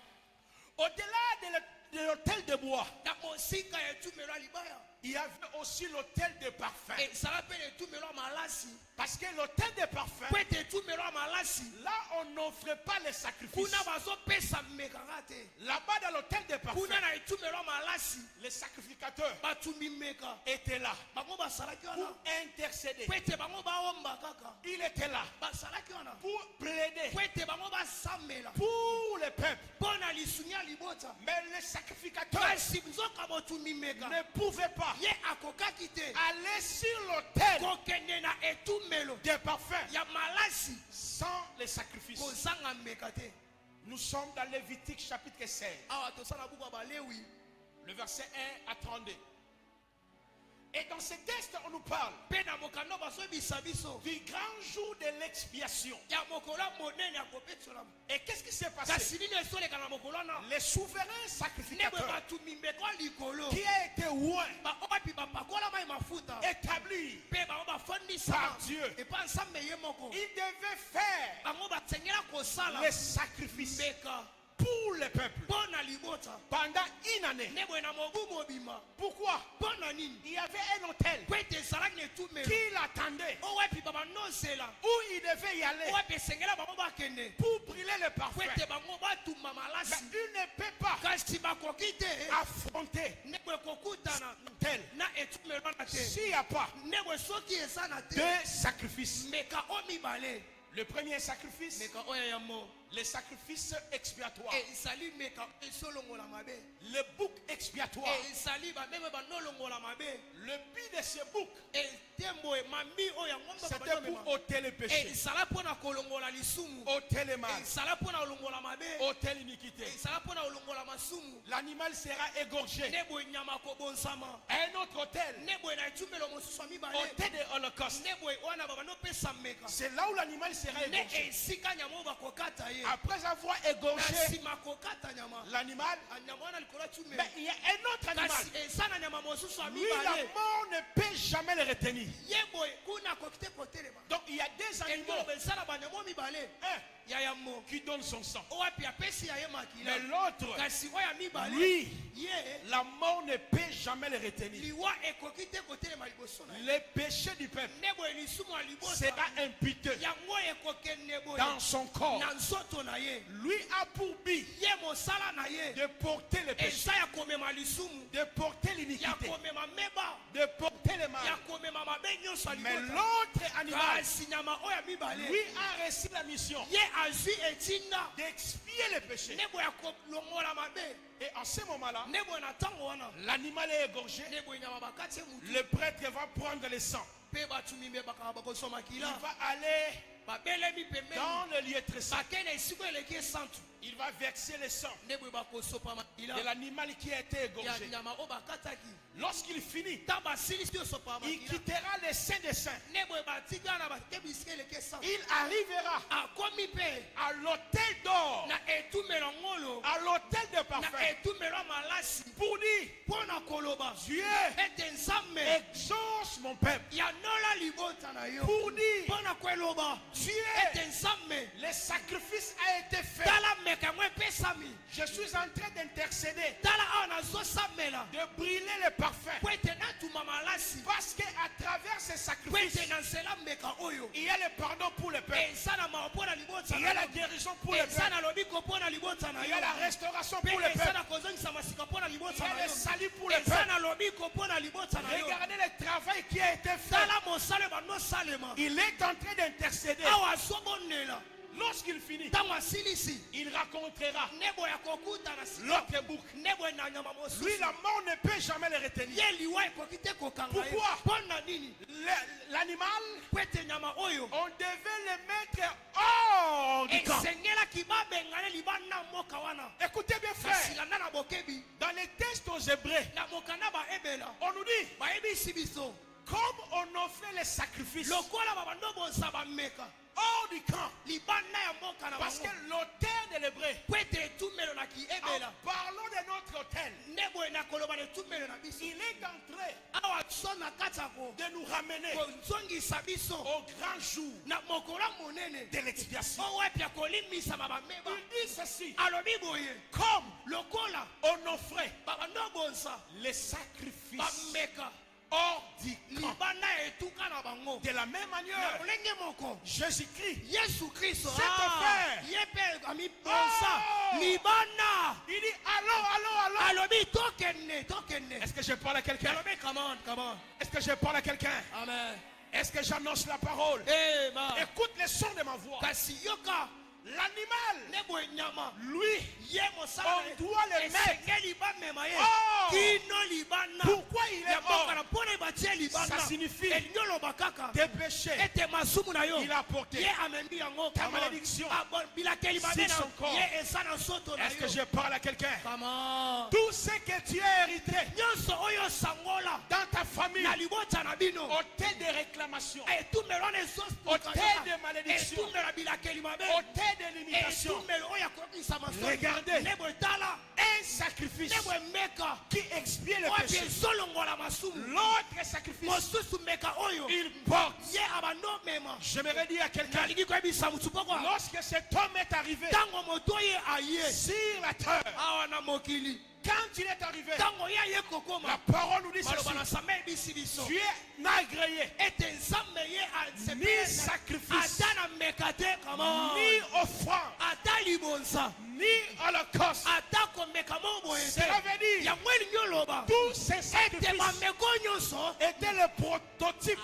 Au-delà de de l'autel de bois, na mosika etumelo libaya il y avait aussi l'autel de parfum. ezala pe etumelo malasi Parce que l'autel de parfum, po ete etumelo malasi là on n'offrait pas les sacrifices. kuna bazopesa mmekaka te Là-bas dans l'autel de parfum, kuna na etumelo malasi les sacrificateurs batumi mmeka étaient là bango basalaki pour wana intercéder. po ete bango baomba kaka Il était là basalaki wana pour plaider po ete bango basamela pour le peuple. mpo na lisunya ya libota Mais les sacrificateurs kasi nzoka motumi mmeka ne pouvaient pas ye akokaki te aller sur l'autel kokende na etumelo des parfums ya malasi sans les sacrifices. kozanga mmeka te Nous sommes dans Lévitique chapitre 16, awa tosala buku ya balewi le verset 1 à 32. Et dans ce texte, on nous parle mpe na mokanda bazoyebisa biso du grand jour de l'expiation. ya mokolo monene ya kopetolama Et qu'est-ce qui s'est passé? kasi nini esoleka na mokolo wana Les souverains ndenge sacrificateurs batumi mbeko ya likolo qui a été loin, baopi bapakolama ye mafuta établis mpe bango bafondisama par Dieu, epa nsambe ye moko ils devaient faire bango batsengela kosala les sacrifices mbeka pour le peuple mpo na libota pendant une année. nde boye na mobu mobima Pourquoi? mpo na nini Il y avait un hôtel po ete ezalaki na etumelo qui l'attendait, oyo epi babanozela où il devait y aller oyo epi esengela bango bakende pour brûler le po parfum. ete bango batumba Mais malasi il ne peut pas kasi bakoki te affronter nde boye kokutana tel na etumelo wana te s'il n'y a pas nde boye soki eza na te de sacrifice. meka o mibale Le premier sacrifice, meka oyo ya mo les sacrifices expiatoires. ezali meka esolongola mabe Le bouc expiatoire. ezali bameme banolongola mabe Le but de ce bouc, etembo mami oyo ya ngombe c'était babamema pour ôter le péché, ezala mpo na kolongola lisumu ôter le mal, ezala mpo na kolongola mabe ôter l'iniquité. ezala mpo na kolongola masumu L'animal sera égorgé. nde boye nyama kobonsama Un autre autel, nde boye na etumelo mosusu ya mibale autel de holocauste. nde boye wana babanda opesa meka C'est là où l'animal sera nde égorgé. esika nyama oyo bakokata ye Après avoir na égorgé nsima kokata nyama l'animal, nyama wana likolo ya tumelo mais il y a un autre animal. kasi eza na nyama mosusu ya Lui, la mibale mort ne peut jamais le retenir. ye boye kuna akoki te kotelema Donc il y a des animaux, ekoloba eza na banyama oyo mibale un ya yamo qui donne son sang, oyo api apesi ya ye makila mais l'autre, kasi oyo ya mibale lui, ye la mort ne peut jamais le retenir. liwa ekoki te kotelema liboso na ye Le péché du peuple nde boye lisumu ya libota sera imputé yango ekokende boye dans son corps. na nzoto na ye Lui a pour but ye mosala na ye de porter le péché, eza ya komema lisumu de porter ya l'iniquité, komema meba de porter le ya mal. komema mabe nyonso ya Mais libota l'autre animal, kasi nyama oyo ya mibale lui a reçu la mission ye azwi etinda d'expier le péché. nde boye ya kolongola mabe Et en ce moment-là, nde boye na ntango wana l'animal est égorgé. nde boye nyama bakati ye mutu Le prêtre va prendre le sang. mpe batumi mbe bakaka bakosoma Il kila va aller babelemi pembeni dans le lieu très saint. bakende esika eleki esantu Il va verser le sang nde boye bakosopa makila de l'animal qui a été ya égorgé. nyama oyo bakataki Lorsqu'il finit, ntango basilisi osopa il makila quittera les saints des saints. nde boye batiki wana bakebi esika eleki esantu Il arrivera akomi mpe à l'autel d'or, na etumelo ngolo à l'autel de na parfum, etumelo ya malasi pour dire, mpo na koloba Dieu ete nzambe exauce mon peuple. yanola libota na yo Pour dire, mpo na kweloba Dieu, ete nzambe le sacrifice a été fait. tala meka yango epesami Je suis en train d'intercéder, tala awa nazosamela de brûler le parfum. po ete natuma malasi Parce qu'à travers ces po sacrifices, ete na nzela meka oyo il y a le pardon pour le peuple. eza na mawa mpo na libota Il y a na la yo guérison pour le eza peuple. na lobiko mpo na libota na Il y yo a la restauration mpe pour le eza peuple. na kozongisa masika mpo na Il y libota a na le yo salut pour le eza peuple. na lobiko mpo na libota na yo Regardez le travail qui a été fait. tala mosala banosalema Il est en train d'intercéder. awa azobondela Lorsqu'il finit, ntango asilisi il racontera nde boye akokutana sika l'autre bouc. nde boye na nyama mosusu Lui, la mort ne peut jamais le retenir. ye liwa ekoki te kokanga ye Pourquoi? mpo na nini L'animal, po ete nyama oyo on devait le mettre hors du camp. esengelaki babengana libanda mboka wana Écoutez bien, kasi frère. landa na bokebi Dans les textes aux Hébreux, na mokanda baebela on nous dit bayebisi biso comme on offrait les sacrifices lokola babando bonsa bameka hors du camp, libanda ya mboka na parce que bango l'autel de l'hébreu, kwete etumelo na kiebela en parlant de notre autel, ndebo na koloba na etumelo na biso il est en train awa sona katako de nous ramener konzongisa biso au grand jour na mokola monene de l'expiation. owepya kolimisa babameba Il dit ceci, alobi boye comme lokola on offrait babando bonsa les sacrifices bameka hors du camp. libanda etuka na bango De la même na manière, lolenge moko Jésus-Christ, yesu kristo C'est offert. ye mpe amibonsa Oh! libanda il dit allons. alobi tokende Est-ce que je parle à quelqu'un? alobi come on Est-ce que je parle à quelqu'un? amen Est-ce que j'annonce la parole? ema Écoute le son de ma voix. kasi yoka L'animal, nebo enyama lui, ye mosala on doit le mettre. esengeli bamema ye Oh! kino libanda Pourquoi il est ya mboka hors? na mpona ebatie libanda Ça signifie elingi oloba kaka tes péchés. ete masumu na yo Il a porté. ye amemi yango Ta kama. malédiction. bilakeli Sur mabe son corps. ye eza na nzoto na Est-ce que yo je parle à quelqu'un? kama Tout ce que tu as hérité nyonso oyo sangola dans ta famille, na libota na bino ôtez des réclamations, etumelo wana ôtez des malédictions, etumelo bilakeli mabe ôtez des limitations. etumelo oyo akokisa maso Regardez. nebo etala Un sacrifice nebo emeka qui expie le oyo péché. ezolongola masumu L'autre sacrifice, mosusu meka oyo il porte. ye abando mema J'aimerais dire à quelqu'un, nalingi koyebisa motu poko lorsque cet homme est arrivé ntango moto ye aye sur la terre, awa na mokili quand il est arrivé, ntango ye aye la kokoma parole nous dit ceci: maloba na nzambe ebisi biso Dieu n'a agréé ete nzambe ye ni asepele sacrifice, ata na meka te kama ni offrande, ata libonza ni holocauste. ata komeka mo boye te Cela veut dire, yango elingi oloba tous ces ete sacrifices bameko nyonso étaient le prototype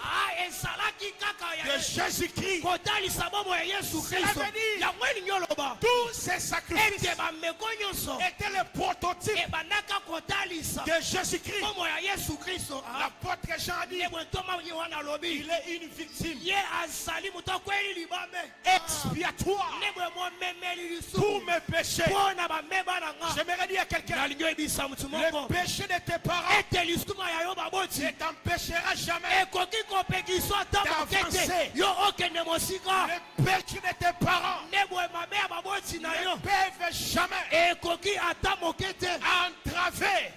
ezalaki kaka de ya Jésus-Christ. kotalisa bomo ya yesu kristo Cela veut dire, yango elingi oloba tous ces sacrifices ete bameko nyonso étaient le prototype ebandaka kotalisa de Jésus-Christ. bomo ya yesu kristo L'apôtre Jean dit, ye bwentoma wana alobi il est une victime ye azali moto akweli libambe expiatoire ne bwe momemeli pour lisumu mes péchés. mpo na bameba na nga J'aimerais dire à quelqu'un, nalingi oyebisa motu le moko péché de tes parents ete lisuma ya yo baboti ne t'empêchera jamais. ekoki kopekisa ata moke D'avancer. te yo okende mosika Le péché de tes parents ne bwe mabe ya baboti na ne yo peuvent jamais ekoki ata moke te entraver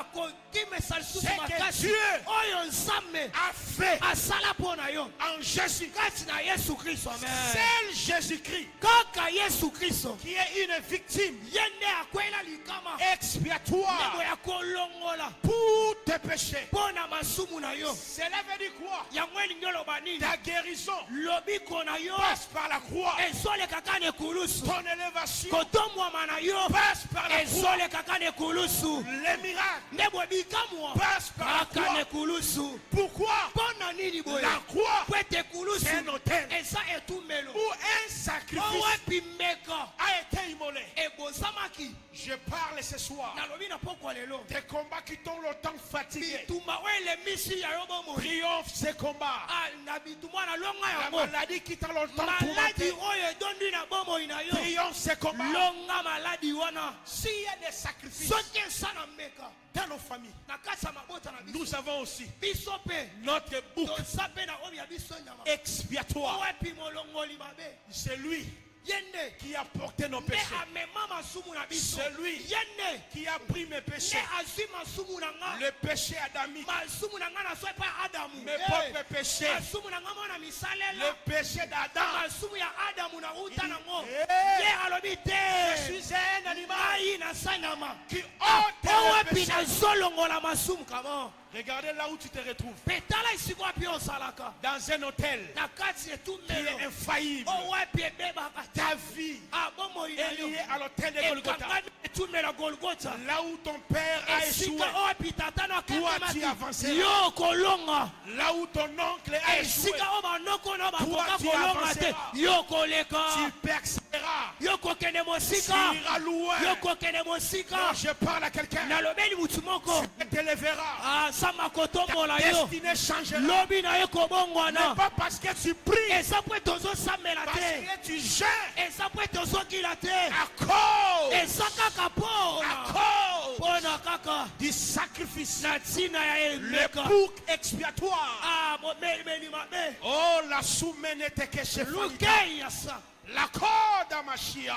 akokimisa lisusu ce que makasi Dieu oyo nzambe a fait asala mpo na yo en Jésus. kati na yesu kristo amen C'est Jésus-Christ kaka yesu kristo qui est une victime ye nde akwela likama expiatoire ndebo ya kolongola pour tes péchés. mpo na masumu na yo Cela veut dire quoi? yango elingi oloba nini Ta guérison lobiko na yo passe par la croix. ezoleka kaka na ekulusu Ton élévation kotomwama na yo passe par la croix. ezoleka kaka na ekulusu Les miracles ndebo bikamwa passent par la kaka na croix. ekulusu Pourquoi? mpo na nini boye La croix, po ete ekulusu c'est un autel eza etumelo où un sacrifice owepi meka a été immolé. ebozamaki Je parle ce soir nalobi na pokwa lelo des combats qui t'ont longtemps fatigué. bitumba oyo elemisi ya yo bomoi Triomphe ces combats. na bitumba na longa La yango maladie qui t'a longtemps maladi tourmenté. oyo edondi na bomoi na yo Triomphe ces combats. longa maladi wana S'il y a des sacrifices soki esa na meka dans nos familles, na kati ya mabota na biso nous avons aussi biso mpe notre bouc toza mpe na oyo ya biso nyama expiatoire. owepi molongoli mabe C'est lui ye nde qui a porté nos nde péchés. amema masumu na biso C'est lui ye nde qui a pris mes nde péchés. azwi masumu na nga Le péché adamique, masumu na nga nazwa epa adamu mes propres péchés. masumu na nga mona Le misalela péché d'Adam. masumu ya adamu na uta nango Eh, ye alobi Je te suis un animal ngai nasanyama qui ôte le owepi péché. nazolongola masumu kama Regardez là où tu te retrouves. mpe tala esika wapi osalaka Dans un hôtel na kati qui est etumelo infaillible. owepi ebebaka Ta vie abomoi na est yo liée à l'hôtel de Golgotha. ekangami etumelo golgota Là où ton père a échoué. esika owepi tata no Toi, tu akendemaki avanceras. yo kolonga Là où ton oncle a échoué. esika oyo banoko no bakoka tu kolonga te avanceras. yo koleka Tu perceras. yo kokende Tu mosika iras loin. yo kokende mosika Non, je parle à quelqu'un. nalobeli mutu moko Tu t'élèveras. asamba kotombola Ta yo destinée changera. lobi na yo Mais kobongwana pas parce que tu pries. eza mpo tozosambela Parce te que tu jeûnes. eza mpo tozokila te À cause. eza kaka mpona À cause. mwana kaka du sacrifice, na ntina ya le eleka bouc expiatoire. momeli mabe Oh, la soumenete que je lukei ya sa la corde à Machia.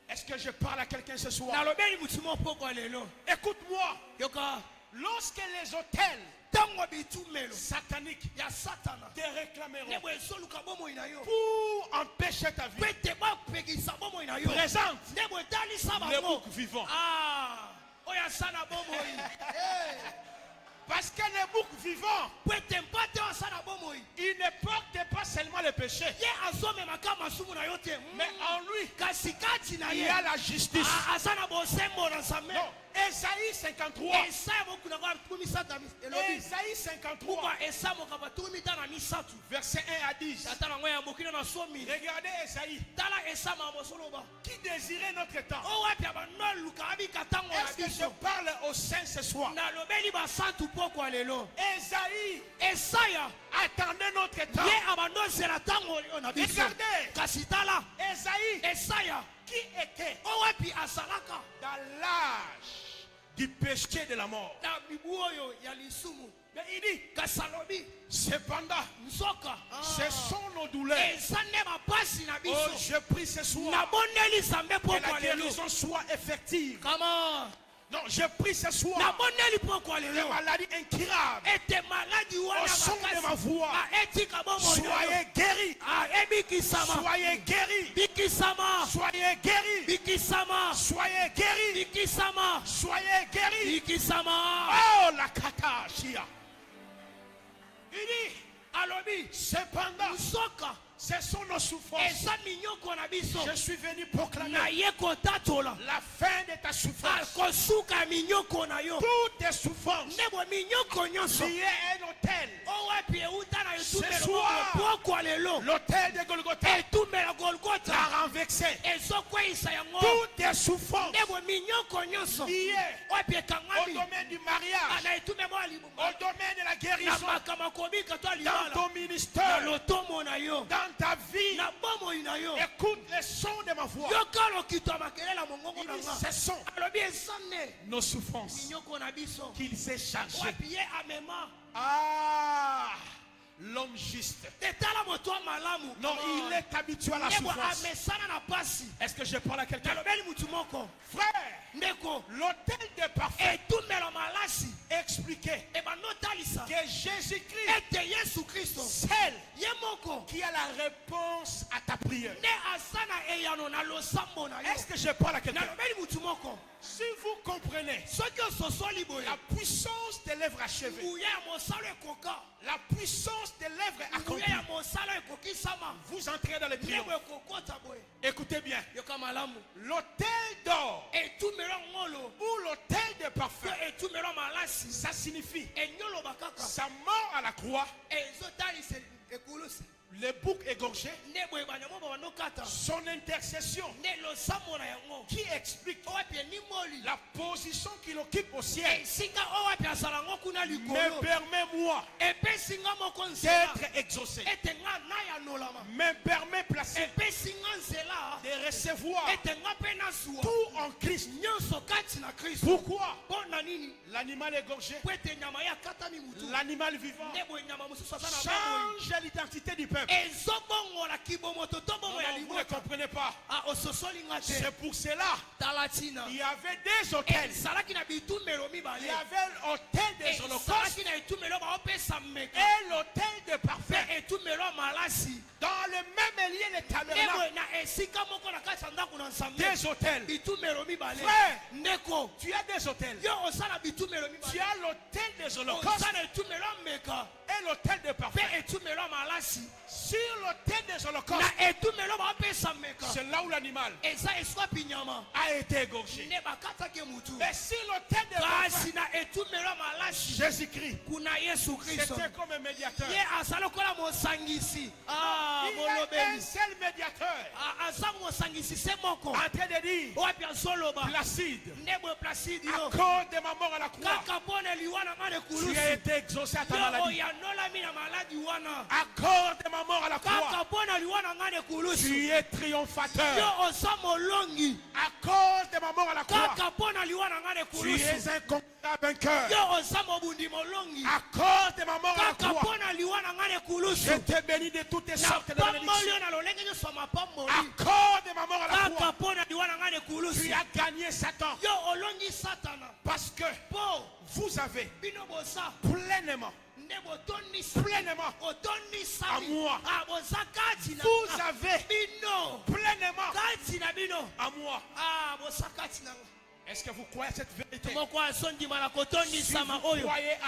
Est-ce que je parle à quelqu'un ce soir? nalobeli mutu mo poko lelo Écoute-moi. yoka Lorsque les hôtels ntango bitumelo sataniques ya satana te réclameront ndebo esoluka bomoi na yo pour empêcher ta vie, po ete bapekisa bomoi na yo présente ndebo etalisa le bango bouc vivant. oyo asa na bomoi Parce que le bouc vivant, po ete mpate oyo asa na bomoi il ne porte pas seulement le péché, ye azomemaka masumu na yo te mais en lui, kasi kati na il ye y a la justice. asa na bosembo na nzambe Non, Ésaïe 53. esaya mokunako atumi misatu elobi Ésaïe 53, kuka esamoka batumi mitano na misatu verset 1 à 10. ata nango ya mokili na somi Regardez Ésaïe, tala esama mosoloba qui désirait notre temps. o wapi abano aluka abika ntango na Est-ce que je biso parle au saint ce soir? nalobeli basantu poko ya lelo Ésaïe esaya attendait notre temps. ye abando ozela ntango oyo na biso Regardez, kasi tala Ésaïe esaya qui était o wapi azalaka dans l'âge du péché de la mort. na mibu oyo ya lisumu Mais il dit, kasi alobi cependant, nzoka ce sont nos douleurs. eza nde bapasi na Oh, biso je prie ce soir nabondeli nzambe que poko la ya lelo guérison soit effective. kama Non, je prie ce soir nabondeli poko ya que lelo maladie incurable, ete maladi au wana son de ma makasi voix, etika bomoi na yo soyez guéris. ebikisama Soyez guéris. bikisama Soyez guéris. bikisama Soyez guéris. bikisama Soyez guéris. bikisama Oh, la katashia. il dit alobi Cependant, nzoka ce sont nos souffrances. eza minyoko na biso Je suis venu proclamer naye kotatola la fin de ta souffrance. kosuka minyoko na yo Toutes tes souffrances ndebo minyoko nyonso liées à un hôtel. o wapi euta na Ce etumelo soir, poko ya lelo L'hôtel de Golgotha etumelo golgota a renversé ezokweyisa yango toutes tes souffrances ndebo minyoko nyonso liées wapi au ekangami domaine du mariage, na etumelo ya au domaine de la na guérison, makambo kobika to dans libala ton na ministère, lotomo na yo dans ta vie. na bomoi na yo Écoute le son de ma voix. yoka lokito ya makelele ya mongongo Il na dit, nga ce sont alobi eza nde nos souffrances minyoko na biso qu'il s'est chargé. wapi ye amema Ah, l'homme juste. tetala moto ya malamu Non, il est habitué à la ndeko souffrance. amesana na pasi Est-ce que je parle à quelqu'un? nalobeli mutu moko Frère, ndeko l'hôtel de parfum etumelo malasi expliquait ebanotalisa que Jésus-Christ, ete yesu kristo seul, ye moko qui a la réponse à ta prière. nde aza na eyano na losambo na yo Est-ce que je parle à quelqu'un? nalobeli mutu moko Si vous comprenez soki ososoli boye la puissance des lèvres achevées, nguya ya mosalo ekoka la puissance des lèvres nguya accomplies, ya mosalo ekokisama vous entrez dans les ndebo triomphes. ekokota boye Écoutez bien, yoka malamu l'hôtel d'or etumelo ngolo ou l'hôtel de to parfum, etumelo malasi ça signifie enyoloba kaka sa mort à la croix, ezotalisa ekulusi le bouc égorgé, nde boye banyamo babandokata son intercession nde losambo na yango qui explique owapi enimoli la position qu'il occupe au ciel esika owapi azala yango kuna me likolo permet-moi epesi nga moko nzela d'être exaucé, ete nga nayanolama me permet placer epesi nga nzela de recevoir ete nga mpe nasuwa tout en Christ. nyonso kati na kristo Pourquoi? mpo na nini L'animal égorgé, po ete nyama ye akatami mutu l'animal vivant, nde boye nyama mosusu aza na bomoi change l'identité du peuple. ezobongola kibomoto to Non, bomo ya non, vous ne libota comprenez pas. ososoli nga te C'est pour cela tala ntina il y avait des hôtels. ezalaki na bitumelo Il y mibale avait l'hôtel des holocaustes ezalaki na etumelo baopesa mmeka et l'hôtel de parfum. mpe etumelo ya malasi Dans le même lieu, les nde tabernacles boye na esika moko na kati ya ndako na nzambe des hôtels. bitumelo mibale Frère, ndeko tu as des hôtels. yo osala bitumelo Tu mibale as l'hôtel des holocaustes osala etumelo ya mmeka et l'hôtel de parfum. mpe etumelo ya malasi Sur l'hôtel des holocaustes, na etumelo baopesa mmeka c'est là où l'animal eza eswapi nyama a été égorgé. nde bakataki mutu Mais sur l'hôtel des kasi parfums, na etumelo ya malasi Jésus-Christ, kuna yesu kristo c'était comme un médiateur. ye aza lokola mosangisi Il y a un molobeli seul médiateur aza mosangisi se moko en train de dire, owapi azoloba Placide, nde boye placide à yo cause de ma mort à la croix, kaka mpo na liwa na nga tu as lekulusu été exaucé à ta yo maladie. oyanolami na maladi wana À cause de ma mort à la croix, kaka mpo na Tu es triomphateur. Yo oza molongi. À cause de ma mort à la croix, Kaka pona liwa na ngane tu kulusu. es un incomparable vainqueur. Yo oza mobundi molongi. À cause de ma mort à la Kaka croix, pona liwa na ngane je kulusu. t'ai béni de toutes les Na sortes de bénédictions. pambolio na lolenge nyo soma À pamboli. cause de ma mort à la Kaka croix, pona liwa na ngane tu kulusu. as gagné Satan. Yo olongi satana. Parce que Po vous avez bino bosa. pleinement, pleinement à moi. Vous avez pleinement à moi. Est-ce que vous croyez à cette vérité? Si vous croyez à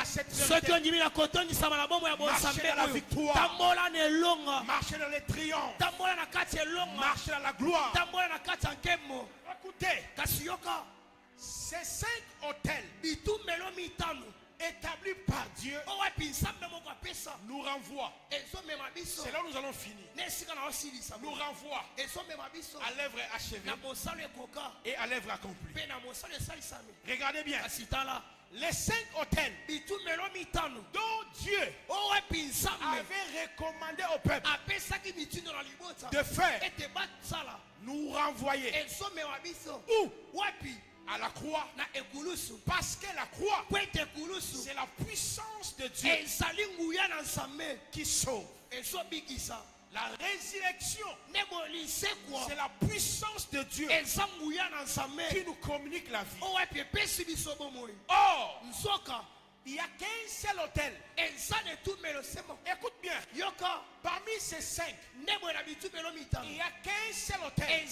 cette vérité, marchez dans la victoire, marchez dans les triomphes, marchez dans la gloire. Écoutez, ces 5 hôtels établis par Dieu nous renvoient, c'est là où nous allons finir, nous renvoient à l'œuvre achevée et à l'œuvre accomplie. Regardez bien, les 5 hôtels dont Dieu avait recommandé au peuple de faire, nous renvoyer où? À la croix. Parce que la croix, c'est la puissance de Dieu qui sauve. La résurrection, c'est la puissance de Dieu qui nous communique la vie. Or, il n'y a qu'un seul hôtel. Écoute bien. Parmi ces 5, il n'y a qu'un seul hôtel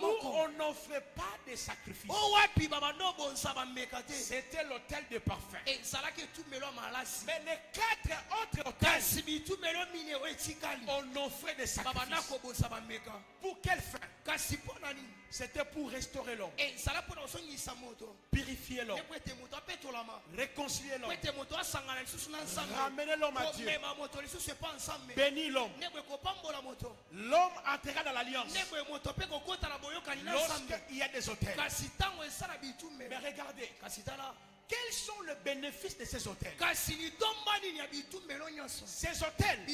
où on n'offre pas de sacrifice. C'était l'hôtel de parfum. Mais les 4 autres hôtels, on offrait des sacrifices. Pour quelle fin? C'était pour restaurer l'homme, purifier l'homme, réconcilier l'homme, ramener l'homme à Dieu, bénir l'homme. L'homme entrera dans l'alliance lorsqu'il y a des hôtels. Mais regardez, quels sont les bénéfices de ces hôtels? Ces hôtels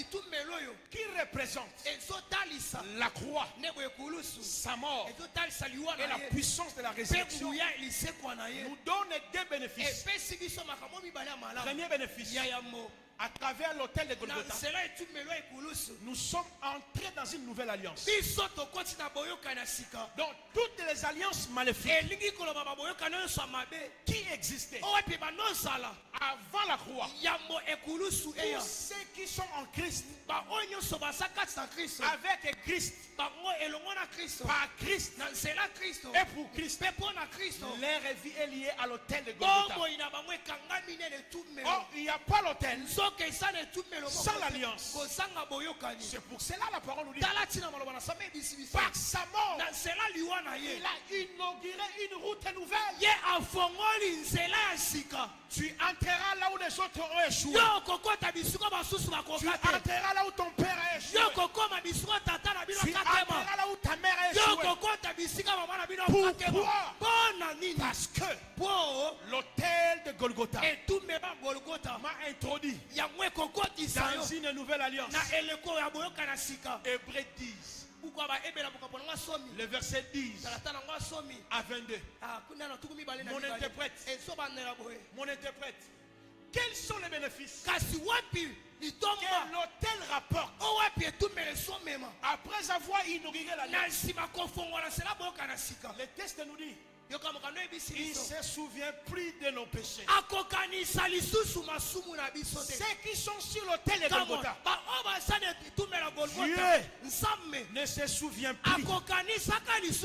qui représentent la croix, sa mort et la puissance de la résurrection nous donnent 2 bénéfices. Premier bénéfice, à travers l'hôtel de Golgotha, nous sommes entrés dans une nouvelle alliance. Donc toutes les alliances maléfiques qui existaient avant la croix, tous ceux qui sont en Christ, avec Christ, par Christ et pour Christ, leur vie est liée à l'autel de Golgotha. Or, il n'y a pas l'autel sans l'alliance. C'est pour cela la parole nous dit, par sa mort, il a inauguré une route nouvelle. Tu entreras là où les autres ont échoué. Tu entreras là où ton père a échoué. Tu entreras là où ta mère a échoué. Pourquoi? Parce que l'autel de Golgotha m'a introduit dans une nouvelle alliance. Hébreux 10. Le verset 10 à 22. Mon interprète. Quels sont les bénéfices que l'autel rapporte après avoir inauguré l'alliance? Le texte nous dit, il ne se souvient plus de nos péchés. Ceux qui sont sur l'autel de Golgotha, Dieu ne se souvient plus de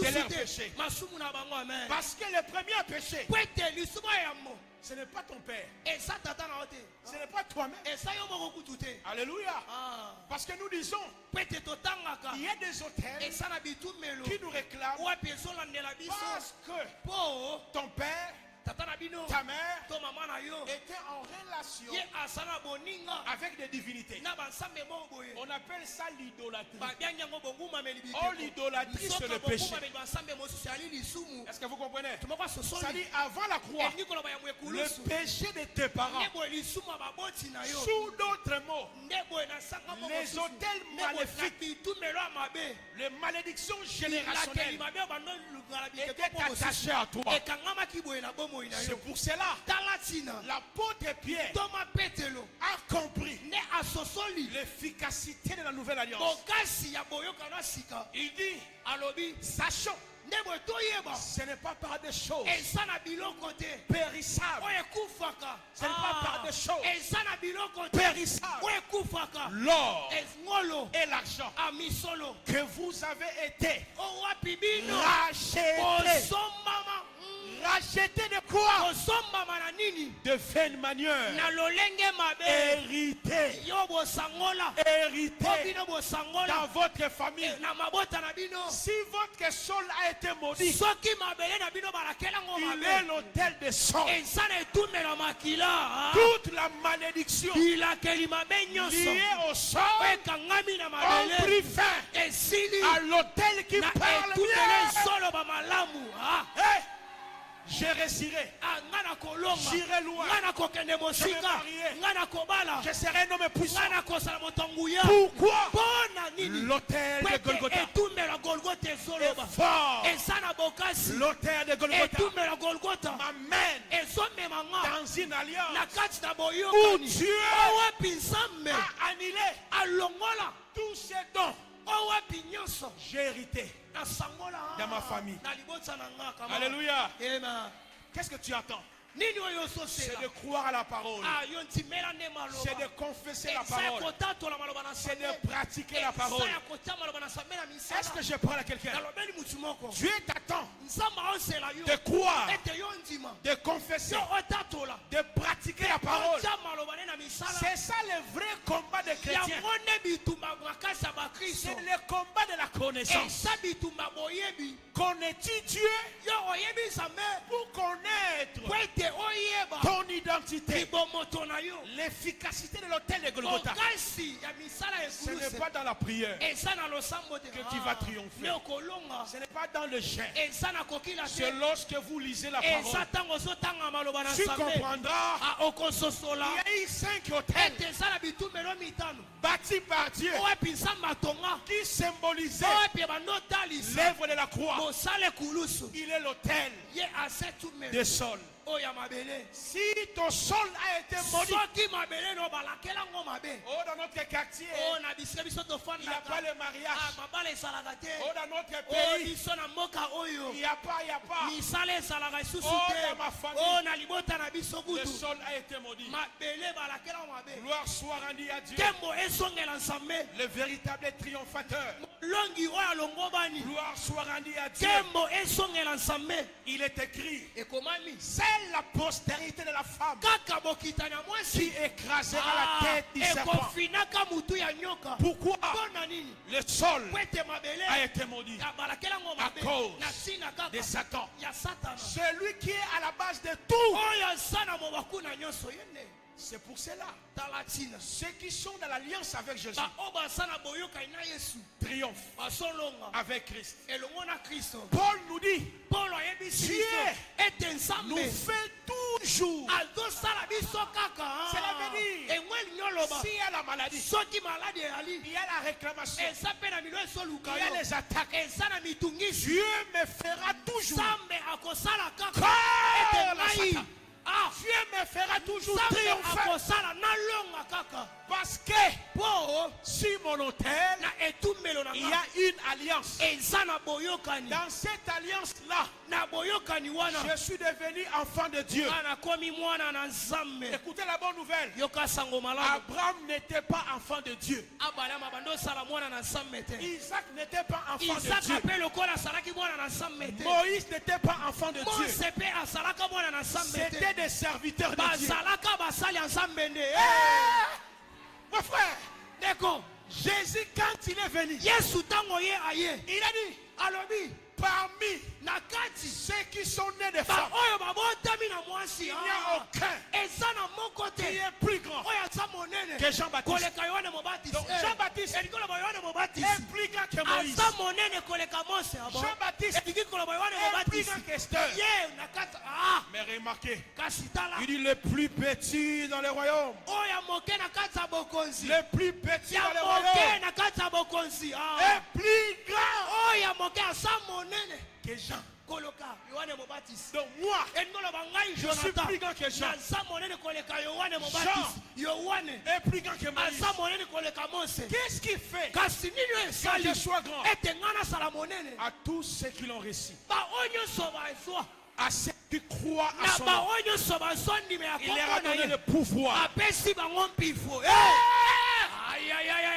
leurs péchés. Parce que le premier péché, ce n'est pas ton père, ce n'est pas toi-même. Alléluia. Parce que nous disons, il y a des hôtels qui nous réclament parce que ton père, tata na bino ta mère to mama na yo était en relation ye asala boninga avec des divinités. na bansambe mo boye On appelle ça l'idolâtrie. ba byango bonguma meli bikeko Oh, l'idolâtrie, c'est le péché. bansambe mo sociali lisumu Est-ce que vous comprenez? tumoko sosoli Ça dit avant la croix, nikolo ba ya mwekulu le péché de tes parents. nebo lisumu baboti na yo Sous d'autres mots, nebo na sanga mo les hôtels maléfiques, bitumelo amabe les malédictions la générationnelles kelima be bando lugala étaient bikeko attachées à toi. ekangamaki boye na bomoi na C'est yo pour cela tala tina l'apôtre Pierre toma petelo a compris ne asosoli l'efficacité de la nouvelle alliance. bokasi ya boyokana sika Il dit, alobi sachons, ndebo toyeba ce n'est pas par des choses eza na biloko te périssables, oyo ekufaka ce n'est pas par des choses eza na biloko te périssables, oyo ekufaka l'or ngolo et l'argent, amisolo que vous avez été owapi bino rachetés. kosombama Rachetés de quoi? kosombama na nini De vaine manière. na lolenge mabe Hérité. yo bosangola po Hérité bino bosangola dans votre famille. na mabota na bino Si votre sol a été maudit, soki mabele na bino balakelango il est mabe l'autel de sang. eza na etumela makila Toute la malédiction bilakeli mabe nyonso liée au sang ekangami na ont mabele pris fin esili à l'autel qui na parle etumela bien. esolo bamalamu Hey, je réussirai. nga na kolonga J'irai loin. nga na kokende mosika Je vais marier. nga na kobala Je serai un homme puissant. nga na kosala moto nguya Pourquoi? mpona nini L'autel de Kwete Golgotha etumela golgota est ezoloba fort. eza na bokasi L'autel de Golgotha etumela golgota m'amène ezomema nga dans une alliance na kati na où boyokani Dieu owapi nzambe a annulé alongola tous ces dons. owapi nyonso J'ai hérité. nasangola Dans ma famille. na libota na nga kama Alléluia. Amen. Qu'est-ce que tu attends? nini oyo C'est ososela de croire à la parole. yo ntimela nde C'est de maloba confesser la eza ya parole. kotatola maloba na C'est nzambe de pratiquer la parole. eza ya kotia maloba na nzambe na Est-ce que misala je parle à quelqu'un? nalobeli mutu moko Dieu t'attend nzambe aosela yo de croire, ete yo ndima de confesser, yo otatola de pratiquer la parole. otia maloba ne na misala C'est ça le vrai combat des chrétiens. yango nde bitumba makasi ya bakristo C'est le combat de la connaissance. eza bitumba boyebi Connais-tu Dieu yo oyebi nzambe pour connaître po ete oyeba ton identité? libomoto na yo L'efficacité de l'autel de Golgotha. okasi ya misala ya Ce n'est ekulusu pas dans la prière. eza na losambo te que tu vas triompher. ne okolonga Ce n'est pas dans le chien. eza na kokila C'est te lorsque vous lisez la eza parole. ntango ozotanga maloba na Tu nzambe comprendras. okososola Il y a eu 5 hôtels ete eza na bitumelo mitano bâtis par Dieu oyebi nzambe atonga qui symbolisaient oyebi ebanda otalisa l'œuvre de la croix. mosala ekulusu Il est l'autel ye ase tumelo des sols. oyo ya mabele Si ton sol a été maudit, soki mabele no balakelango mabe oh, dans notre quartier, o na bisika biso il n'y a pas tofandaka le mariage. mabala ezalaka te Oh, dans notre o pays, biso na mboka oyo il n'y a pas. misala ezalaka lisusu Oh, te dans ma famille. o na libota na biso Le kutu sol a été maudit. mabele balakelango mabe Gloire soit rendue à Dieu, ntembo ezongela nzambe le véritable triomphateur. longi oyo alongobani Gloire soit rendue à Dieu. ntembo ezongela nzambe Il est écrit, ekomami c'est la postérité de la femme kaka bokitani ya qui mwasi écrasera la tête du serpent. ekofinaka mutu ya nyoka Pourquoi? mpo na nini Le sol po ete mabele a été maudit ya balakelango à mabe cause na ntina de kaka Satan. ya satana Celui qui est à la base de tout. oyo aza na mobaku na nyonso ye nde C'est pour cela. tala ntina Ceux qui sont dans l'alliance avec Jésus baoyo baza na boyokani na yesu triomphent bazolonga avec Christ. elongo na kristo Paul nous dit, polo ayebisi Dieu biso ete nous nzambe fait toujours. azosala biso kaka Cela veut dire, engweli nyoloba s'il y a la maladie, soki maladi eyali il y a la réclamation, eza mpe na milo esoluka il y a yo les attaques. eza na mitungisi Dieu me fera toujours. nzambe akosala kaka Comme ete la ngai Satan. Dieu me fera toujours nzambe triompher. akosala nalonga kaka Parce que mpo sur mon autel, na etumbelo na il y nga a une alliance. eza na boyokani Dans cette alliance-là, na boyokani wana je suis devenu enfant de Dieu. nga nakomi mwana na nzambe Écoutez la bonne nouvelle. yoka sango malamu Abraham n'était pas enfant de Dieu. abrahama bando osala mwana na nzambe te Isaac n'était pas enfant de isaka Dieu. mpe lokola asalaki mwana na nzambe te Moïse n'était pas enfant de Dieu. mose mpe asalaka mwana na nzambe C'était te des serviteurs de Dieu. bazalaka basali ya nzambe nde Mon frère, ndeko Jésus, quand il est venu, yesu ntango ye aye il a dit, alobi parmi nakati ceux qui sont nés des ba femmes, oyo babotami na mwasi il n'y a aucun eza na moko qui te est plus grand oyo aza monene que Jean-Baptiste. koleka yohane mobatisi Donc Jean-Baptiste elikoloba yohane mobatisi est plus grand que Moïse. aza monene koleka mose abo Jean-Baptiste eliki koloba yohane est plus mobatisi grand qu'Esther. ye nakati Mais remarquez, kasi tala il dit le plus petit dans les royaumes. oyo ya moke na kati ya bokonzi Le plus petit ya dans les moke royaumes na kati ya bokonzi est plus grand oyo ya moke aza monene que Jean. koloka yohane mobatisi Donc moi, elikoloba ngai je suis jonathan plus grand que Jean. naza monene koleka yohane mobatisi yohane Est plus grand que Moïse. aza monene koleka mose Qu'est-ce qui fait kasi nini oyo que esali je sois grand? ete ngai nasala monene À tous ceux qui l'ont reçu, baoyo nyonso bazwa à ceux qui croient à na son nom, baoyo nyonso bazwa ndima ya il leur a kombo na donné ye le pouvoir. apesi bango mpifo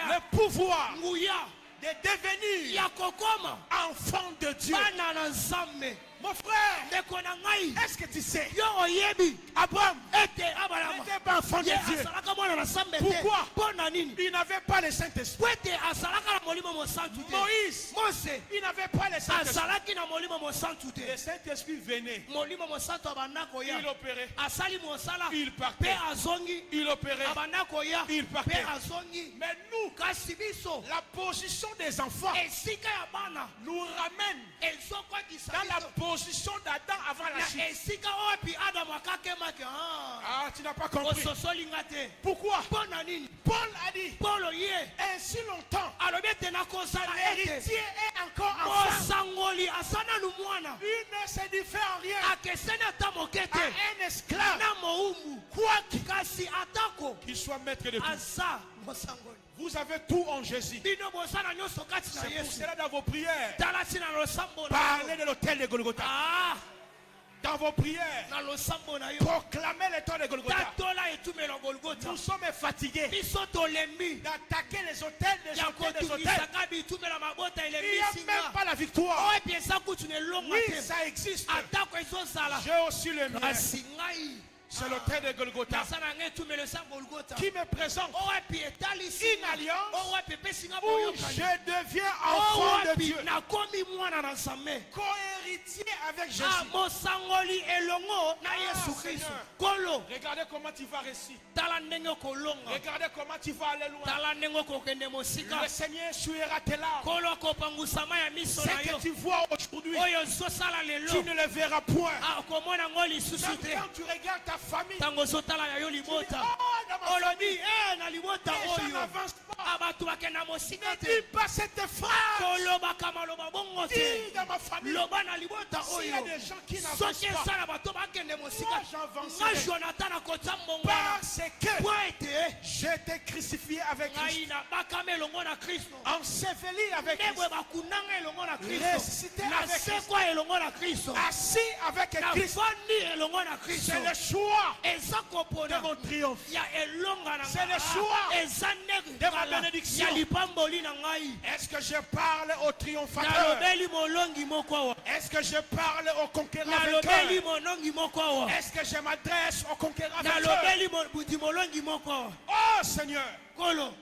Le pouvoir nguya de devenir ya kokoma enfant de Dieu. bana na nzambe Mon frère, ndeko na ngai est-ce que tu sais, yo oyebi Abraham ete abalama n'était pas enfant de ye Dieu. asalaka mwana na nzambe te Pourquoi? mpo na nini Il n'avait pas le Saint-Esprit. po ete asalaka na molimo mosantu te Moïse, mose il n'avait pas le Saint-Esprit. azalaki na molimo mosantu te Le Saint-Esprit venait, molimo mosantu abanda koya il opérait, asali mosala il mpe partait, azongi il opérait. abanda koya Il mpe partait. azongi Mais nous, kasi biso la position des enfants esika ya bana nous ramène ezokwakisa dans la biso position d'Adam avant la na chute. esika oyo epi adamu akakemaki Ah, tu n'as pas compris. ososolinga te Pourquoi? mpo na nini Paul a dit, polo ye ainsi longtemps, alobi ete nakosala ete l'héritier est encore enfant. mosangoli asa nanu mwana Il ne se diffère en rien akeseni ata moke à te un esclave, na mowumbu quoi kasi atako qu'il soit maître de tout. aza mosangoli Vous avez tout en Jésus. bino bozala nyonso kati na C'est pour yesu cela dans vos prières, tala ti na losambo na parlez yo de l'autel de Golgotha. Dans vos prières, na losambo na yo proclamez l'étoile de Golgotha. tatola etumelo golgota Nous sommes fatigués biso tolembi d'attaquer les hôtels, des ya hôtels, des hôtels. kotungisaka bitumela mabota Il n'y a elembisi même nga pas la victoire. oyo epi eza kutu na elonga Oui, te ça existe. atako ezozala J'ai aussi le mien. kasi ngai C'est l'autel de Golgotha naza na ngai etumelo eza golgota qui me présente oyo epi etalisi une alliance oyo epi epesi nga où boyokani je deviens enfant oyo de epi Dieu, nakomi mwana na nzambe co-héritier avec Jésus. mosangoli elongo na yesu kristo Seigneur. kolo Regardez comment tu vas réussir. tala ndenge okolonga Regardez comment tu vas aller loin. tala ndenge okokende mosika Le Seigneur essuiera tes larmes. kolo akopangusama ya miso Ce na yo que tu vois aujourd'hui, oyo ozosala lelo tu ne le verras point. okomona ngo lisusu Même te quand tu regardes ta famille, ntango ozotala ya yo libota oh, dans ma olobi na libota les gens oyo n'avancent pas. bato bakenda mosika Ne te dis pas cette phrase. kolobaka maloba bongo te Dis dans ma famille, loba na libota s'il y a oyo des gens qui n'avancent soki pas, esala bato bakende mosika moi j'avancerai. nga jonathan akotya mbongwana Parce que po ete j'étais crucifié avec Christ, ngai nabakama elongo na kristo enseveli avec nde Christ, boye bakundanga elongo na kristo ressuscité avec Christ, nasekwa elongo na kristo assis avec Christ. nafandi elongo na kristo C'est le choix eza de kopona mon triomphe. ya elonga na C'est le choix eza de ma ndenge bénédiction. ya lipamboli na ngai Est-ce que je parle au triomphateur? nalobeli molongi moko awa Est-ce que je parle au conquérant nalobeli vainqueur? molongi moko awa Est-ce que je m'adresse au conquérant vainqueur? nalobeli buti molongi moko awa Oh Seigneur, kolo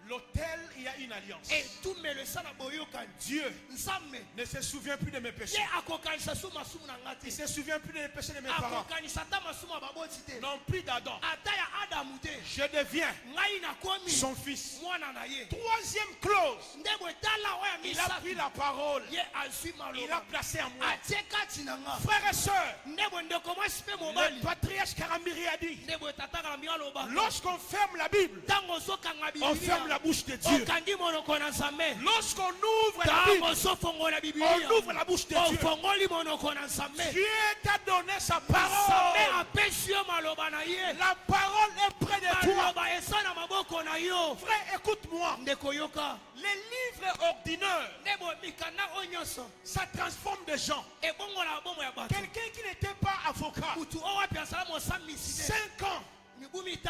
l'autel, il y a une alliance. etumelo esa na boyokani Dieu nzambe ne se souvient plus de mes péchés. ye akokanisa su masumu na nga Il ne te se souvient plus des péchés de mes parents. akokanisa ata masumu ya baboti te Non plus d'Adam. ata ya adamu te Je deviens ngai nakomi son fils. mwana na ye Troisième clause. nde bwetala oyo ya Il a pris misato la parole. ye azwi Il a maloba placé en moi. atie kati na nga Frères et sœurs, nde bwe ndeko mwasi mpe le mobali patriarche Karambiri a dit, nde bwe tataka na mbika aloba lorsqu'on ferme la Bible, ntango ozokanga on ferme la bibilia bouche de Dieu. okangi monoko na nzambe Lorsqu'on ouvre la ntango Bible, ozofongola on bibilia ouvre la bouche de Dieu. ofongoli monoko na nzambe Dieu t'a donné sa nzambe parole. apesi yo maloba na ye La parole est près de toi. maloba eza na maboko na yo Frère, écoute-moi. ndeko yoka Les livres ordinaires, nde bwe mikanda oyo nyonso ça transforme des gens. ebongola bomo ya bato Quelqu'un qui n'était pas avocat, kutu oyo wapi azala mosambisi te 5 ans,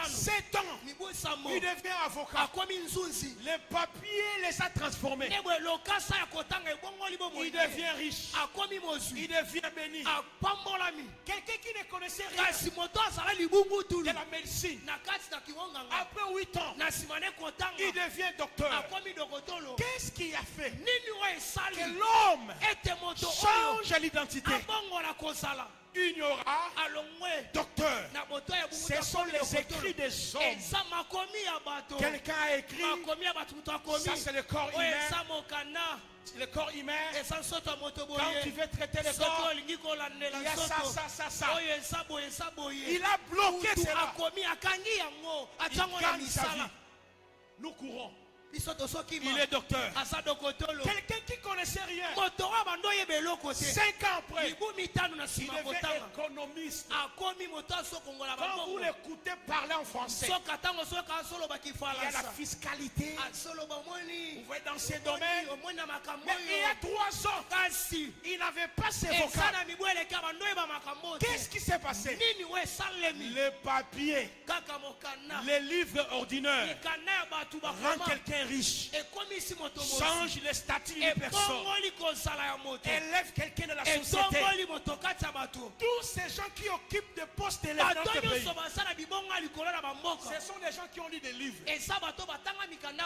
7 ans, il devient avocat. Les papiers les a transformés. Il devient riche. Il devient béni. Quelqu'un qui ne connaissait rien de la médecine, après 8 ans, il devient docteur. Qu'est-ce qui a fait que l'homme change l'identité? Il y aura docteur. Ce sont les écrits des hommes. Quelqu'un a écrit, ça c'est le corps humain. Le corps humain, quand tu veux traiter le corps, il y a ça. Il a bloqué cela. Il gagne sa vie. Nous courons. Il est docteur. Quelqu'un qui ne connaissait rien, 5 ans après, il devient économiste. Quand vous l'écoutez parler en français, il y a la fiscalité. Vous voyez dans ces domaines. Mais il y a 3 ans, il n'avait pas ses vocables. Qu'est-ce qui s'est passé? Les papiers, les livres ordinaires rendent quelqu'un riche, change le statut d'une personne, élève quelqu'un de la société. Tous ces gens qui occupent des postes élevés dans ce pays, ce sont des gens qui ont lu des livres.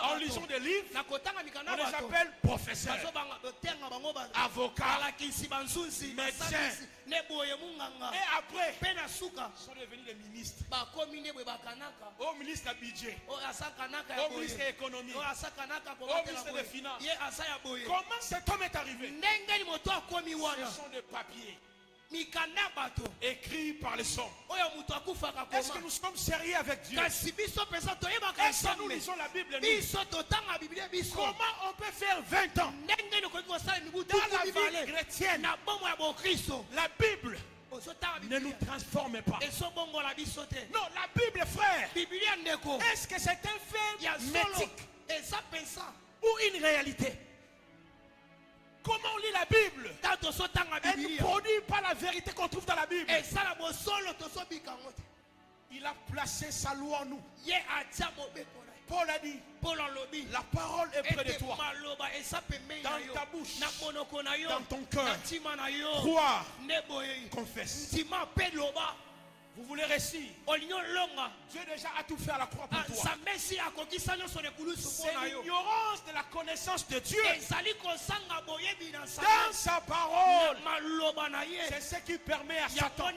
En lisant des livres, on les appelle professeurs, avocats, médecins. Et après, ils sont devenus des ministres. Au ministre du budget, au ministre de l'économie, au ministre des finances. Comment cet homme est arrivé? Ce sont des papiers écrits par les hommes. Est-ce que nous sommes sérieux avec Dieu? Est-ce que nous lisons la Bible? Comment on peut faire 20 ans dans la vie chrétienne? La Bible ne nous transforme pas. Non, la Bible, frère, est-ce que c'est un fait mythique ou une réalité? Comment on lit la Bible? Elle ne produit pas la vérité qu'on trouve dans la Bible. Il a placé sa loi en nous. Paul a dit, la parole est près de toi, dans ta bouche, dans ton cœur. Crois, confesse. Vous voulez réussir? Dieu déjà a tout fait à la croix pour toi. C'est l'ignorance de la connaissance de Dieu dans sa parole. C'est ce qui permet à Satan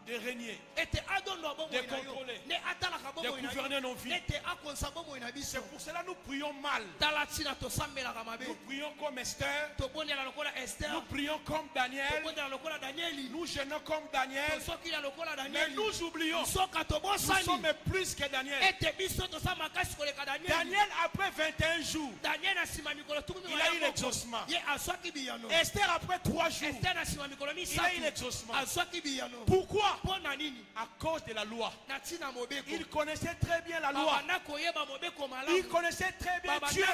de régner, de contrôler, de gouverner nos vies. C'est pour cela que nous prions mal. Nous prions comme Esther. Nous prions comme Daniel. Nous jeûnons comme Daniel. Mais nous oublions, nous sommes plus que Daniel. Daniel, après 21 jours, il a eu l'exaucement. Esther, après 3 jours, il a eu l'exaucement. Pourquoi? À cause de la loi. Il connaissait très bien la loi. Il connaissait très bien Dieu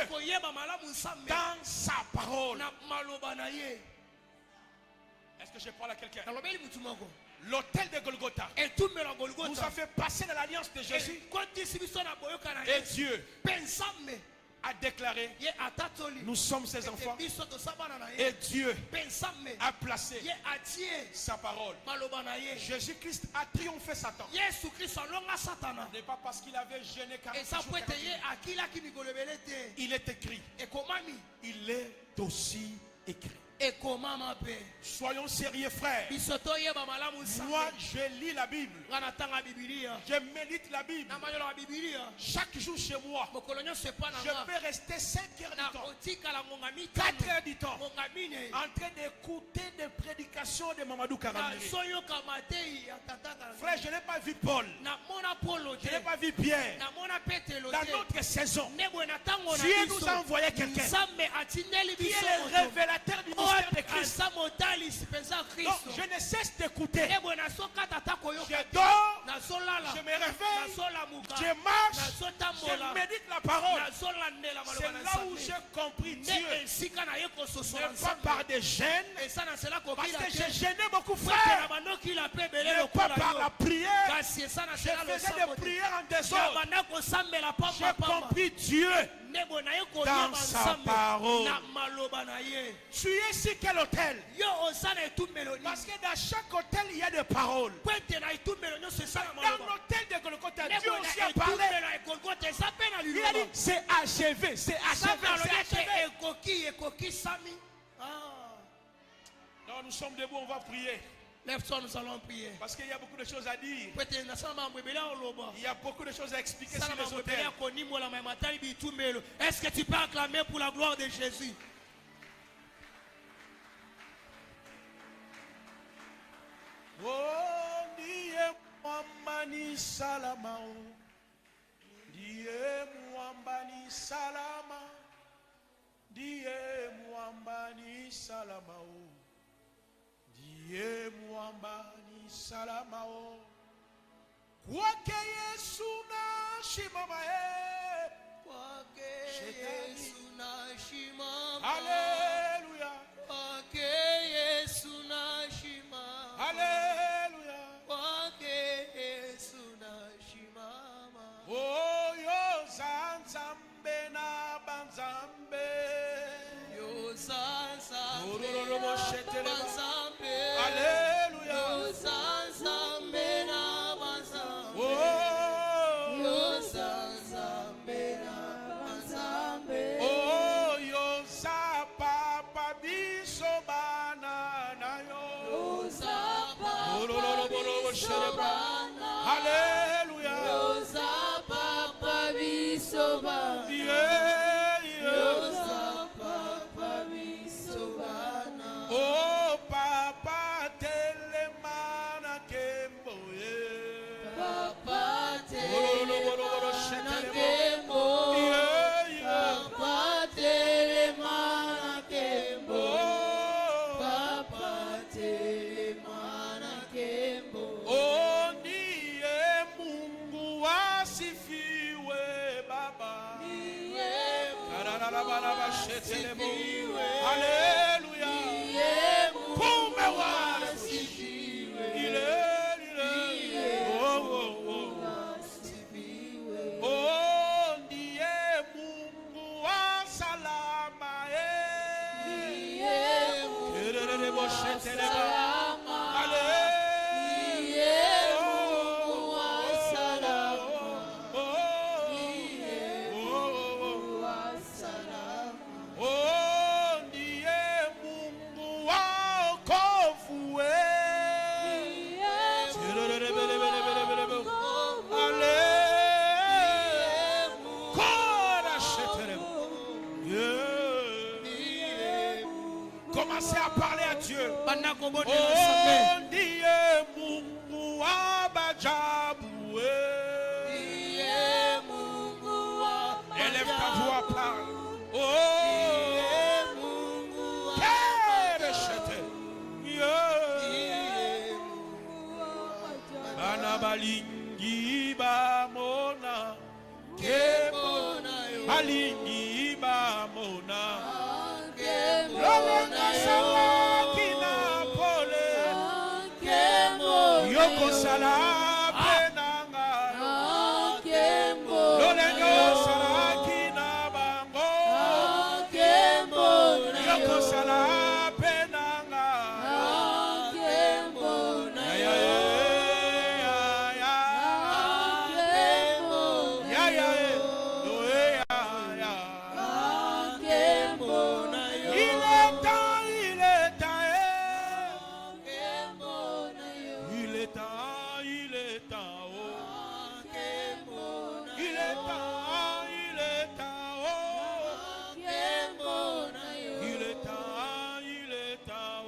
dans sa parole. Est-ce que je parle à quelqu'un? L'autel de Golgotha nous a fait passer dans l'alliance de Jésus. Et Dieu a déclaré, nous sommes ses enfants. Et Dieu a placé sa parole. Jésus-Christ a triomphé Satan. Ce n'est pas parce qu'il avait jeûné 40 jours. Il est écrit. Il est aussi écrit. Soyons sérieux, frères. Moi, je lis la Bible. Je médite la Bible. Chaque jour chez moi, je peux rester 5 heures du temps, 4 heures du temps, en train d'écouter des prédications de Mamadou Karamiri. Frère, je n'ai pas vu Paul. Je n'ai pas vu Pierre. Dans notre saison, Dieu nous a envoyé quelqu'un qui est le révélateur du mystère de Christ. Donc, je ne cesse d'écouter. Je dors, je me réveille, je marche, je médite la parole. C'est là où j'ai compris Dieu. Ne pas par des gènes, parce que j'ai gêné beaucoup frère. Ne pas par la prière. Je faisais des prières en désordre. J'ai compris Dieu dans sa parole. Tu es sur quel hôtel? Parce que dans chaque hôtel, il y a des paroles. Dans l'hôtel de Golgotha, Dieu aussi a parlé. Il a dit, c'est achevé, c'est achevé, c'est achevé. Non, nous sommes debout, on va prier. Lève-toi, nous allons prier. Parce qu'il y a beaucoup de choses à dire. Il y a beaucoup de choses à expliquer sur les hôtels. Est-ce que tu peux acclamer pour la gloire de Jésus? Oh, die mwambani salama. Die mwambani salama. Die mwambani salama. Die mwambani salama. Kwake Yesu na shimama. Kwake Yesu na shimama. Hallelujah. Kwake Yesu na shimama. Hallelujah. Kwake Yesu na shimama. Oh, yo zanzambe na banzambe. Yo zanzambe na banzambe. Hallelujah. Yo zanzambe na banzambe. Oh, yo zanzambe na banzambe. Oh, yo zapapa biso banana yo. Yo zapapa biso banana. Hallelujah. Yo zapapa biso banana. Yeah, Yo zapapa biso banana. Oh, papa telemana kembo ye. Papa telemana kembo. Papa telemana kembo. Papa telemana kembo. Oh, niye Mungu asifiwe Baba. Niye Asifiwe. Hallelujah. Niye Mungu Kumbe wa asifiwe. ile. Oh, oh, oh. Asifiwe. Oh, niye Mungu wa salama. Niye Mungu wa salama. Niye Mungu wa salama. Niye Mungu wa salama. Oh, ndiye Mungu wa wokovu. Niye Commencez à parler à Dieu. Oh, ndiye Mungu wa bajabu. Niye Mungu wa Élève ta voix, parle. Oh, Niye Mungu wa Kereshete. Niye Mungu wa Bana balingi bamona. Kemona yo. Balingi bamona. Kemona Lolena sala kina pole. Kemona Yoko sala penanga. Lolena sala kina bango. Yoko sala penanga. Ya ya ya ya ya ya ya. Il est temps, il est temps. Il est temps, il est temps. Oh. Il est temps, il est temps. Oh. Il est temps, il est temps.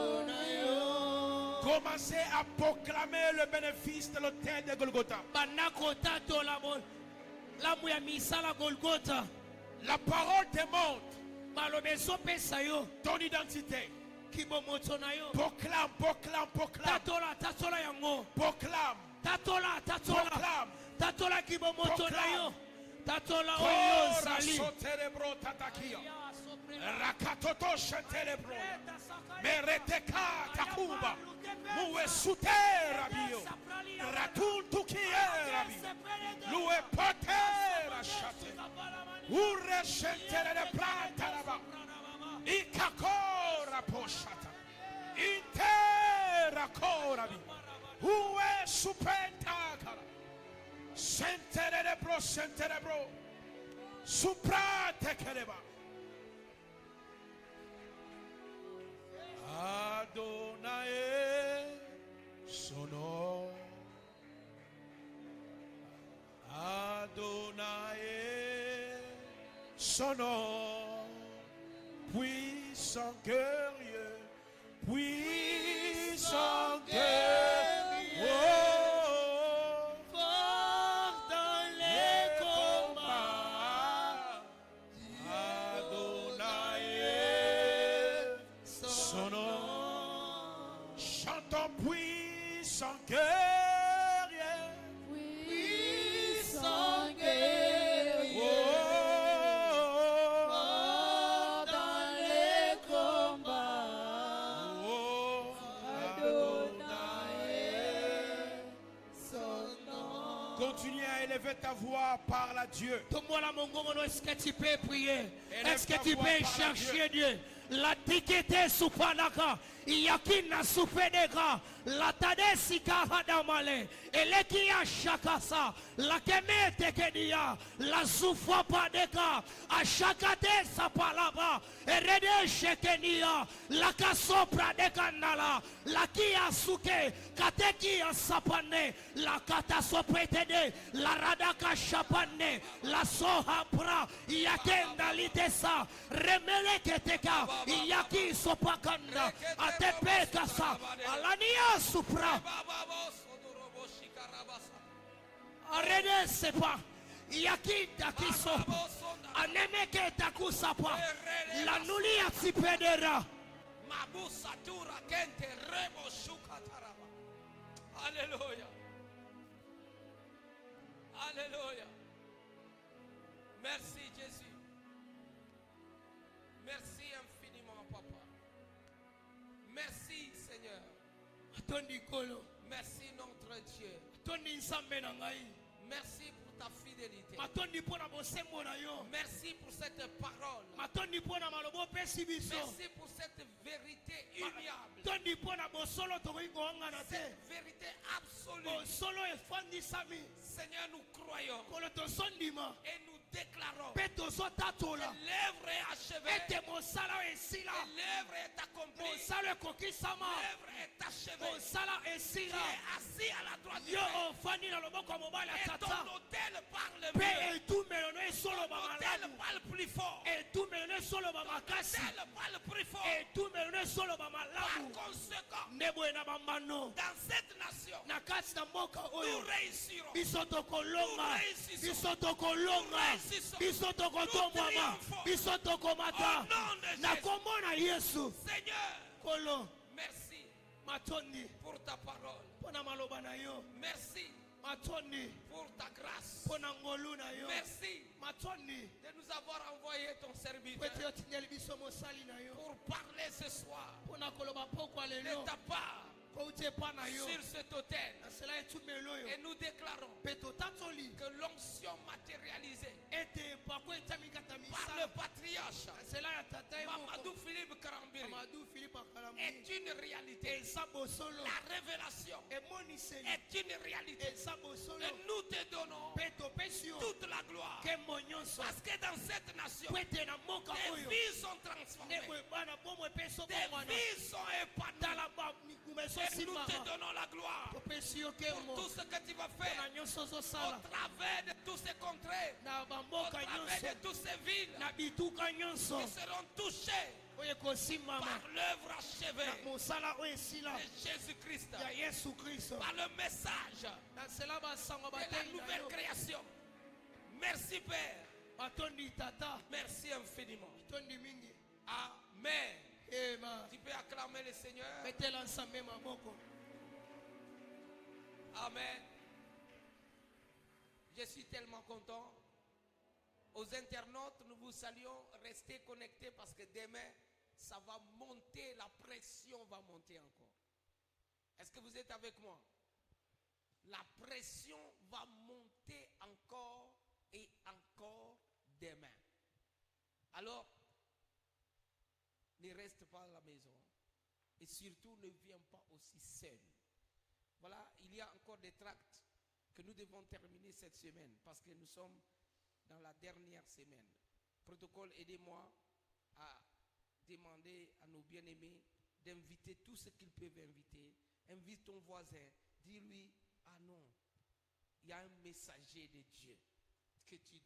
Oh. Commencez à proclamer le bénéfice de l'autel de Golgotha. La parole te montre ton identité. kibomoto na yo. Proclame, proclame, proclame. Tatola yango. Proclame. Tatola. Proclame. Tatola kibomoto na yo. Tatola oyo Ora zali. soterebro tatakia. Rakatoto sheterebro. Mereteka takuba. Muwe sutera bio. Ratuntu kiera bio. Lue potera shate. Ure shetere planta laba. Ikakora poshata. Intera kora bio. Uwe supenta kara. Senterebro. Supra tekereba. Adonai sono. Adonai sono. Puissant guerrier. Puissant guerrier. Oh. Continue à élever ta voix, parle à Dieu. Est-ce que tu peux prier? Est-ce que tu peux chercher Dieu? La tikete supanaka, yakina supedeka, la tadesi kahadamale, elekia shakasa, la kemete kedia, la sufwa padeka, ashakate sapalaba, erede shekenia, la kasopra dekandala, la kia suke, katekia sapane, la katasopretede, la radaka shapane, la soha pra, yakenda litesa, remele keteka, yaki sopakanda, atepeka sa, alania supra. Arede sepa, yakita kiso, anemeke takusapa, la nulia sipedera. Mabusa tura kente rebo shuka taraba. Alléluia. Alléluia. Merci Jésus. Merci infiniment Papa. Merci Seigneur. Merci notre Dieu. Merci pour ta fidélité. Merci pour cette parole. Merci pour cette vérité immuable. Cette vérité absolue. Seigneur, nous croyons et nous déclarons que l'œuvre est achevée. L'œuvre est accomplie. L'œuvre est achevée. Tu es assis à la droite de Dieu. Et ton autel parle mieux. Ton autel parle plus fort. Ton autel parle plus fort. Par conséquent, dans cette nation, nous réussirons. Nous réussissons. Nous triomphons. Seigneur, merci pour ta parole. Merci pour ta grâce. Merci de nous avoir envoyé ton serviteur pour parler ce soir de ta part sur cet autel. Et nous déclarons que l'onction matérialisée par le patriarche Mamadou Philippe Karambiri est une réalité. La révélation est une réalité. Et nous te donnons toute la gloire. Parce que dans cette nation, des vies sont transformées. Des vies sont épanouies. Et nous te donnons la gloire pour tout ce que tu vas faire au travers de tous ces contrées, au travers de toutes ces villes qui seront touchées par l'œuvre achevée de Jésus-Christ, par le message de la nouvelle création. Merci Père. Merci infiniment. Amen. Tu peux acclamer le Seigneur. Amen. Je suis tellement content. Aux internautes, nous vous saluons. Restez connectés parce que demain, ça va monter. La pression va monter encore. Est-ce que vous êtes avec moi? La pression va monter encore et encore demain. Alors, ne reste pas à la maison. Et surtout, ne viens pas aussi seul. Voilà, il y a encore des tracts que nous devons terminer cette semaine parce que nous sommes dans la dernière semaine. Protocole, aidez-moi à demander à nos bien-aimés d'inviter tout ce qu'ils peuvent inviter. Invite ton voisin, dis-lui, ah non, il y a un messager de Dieu que tu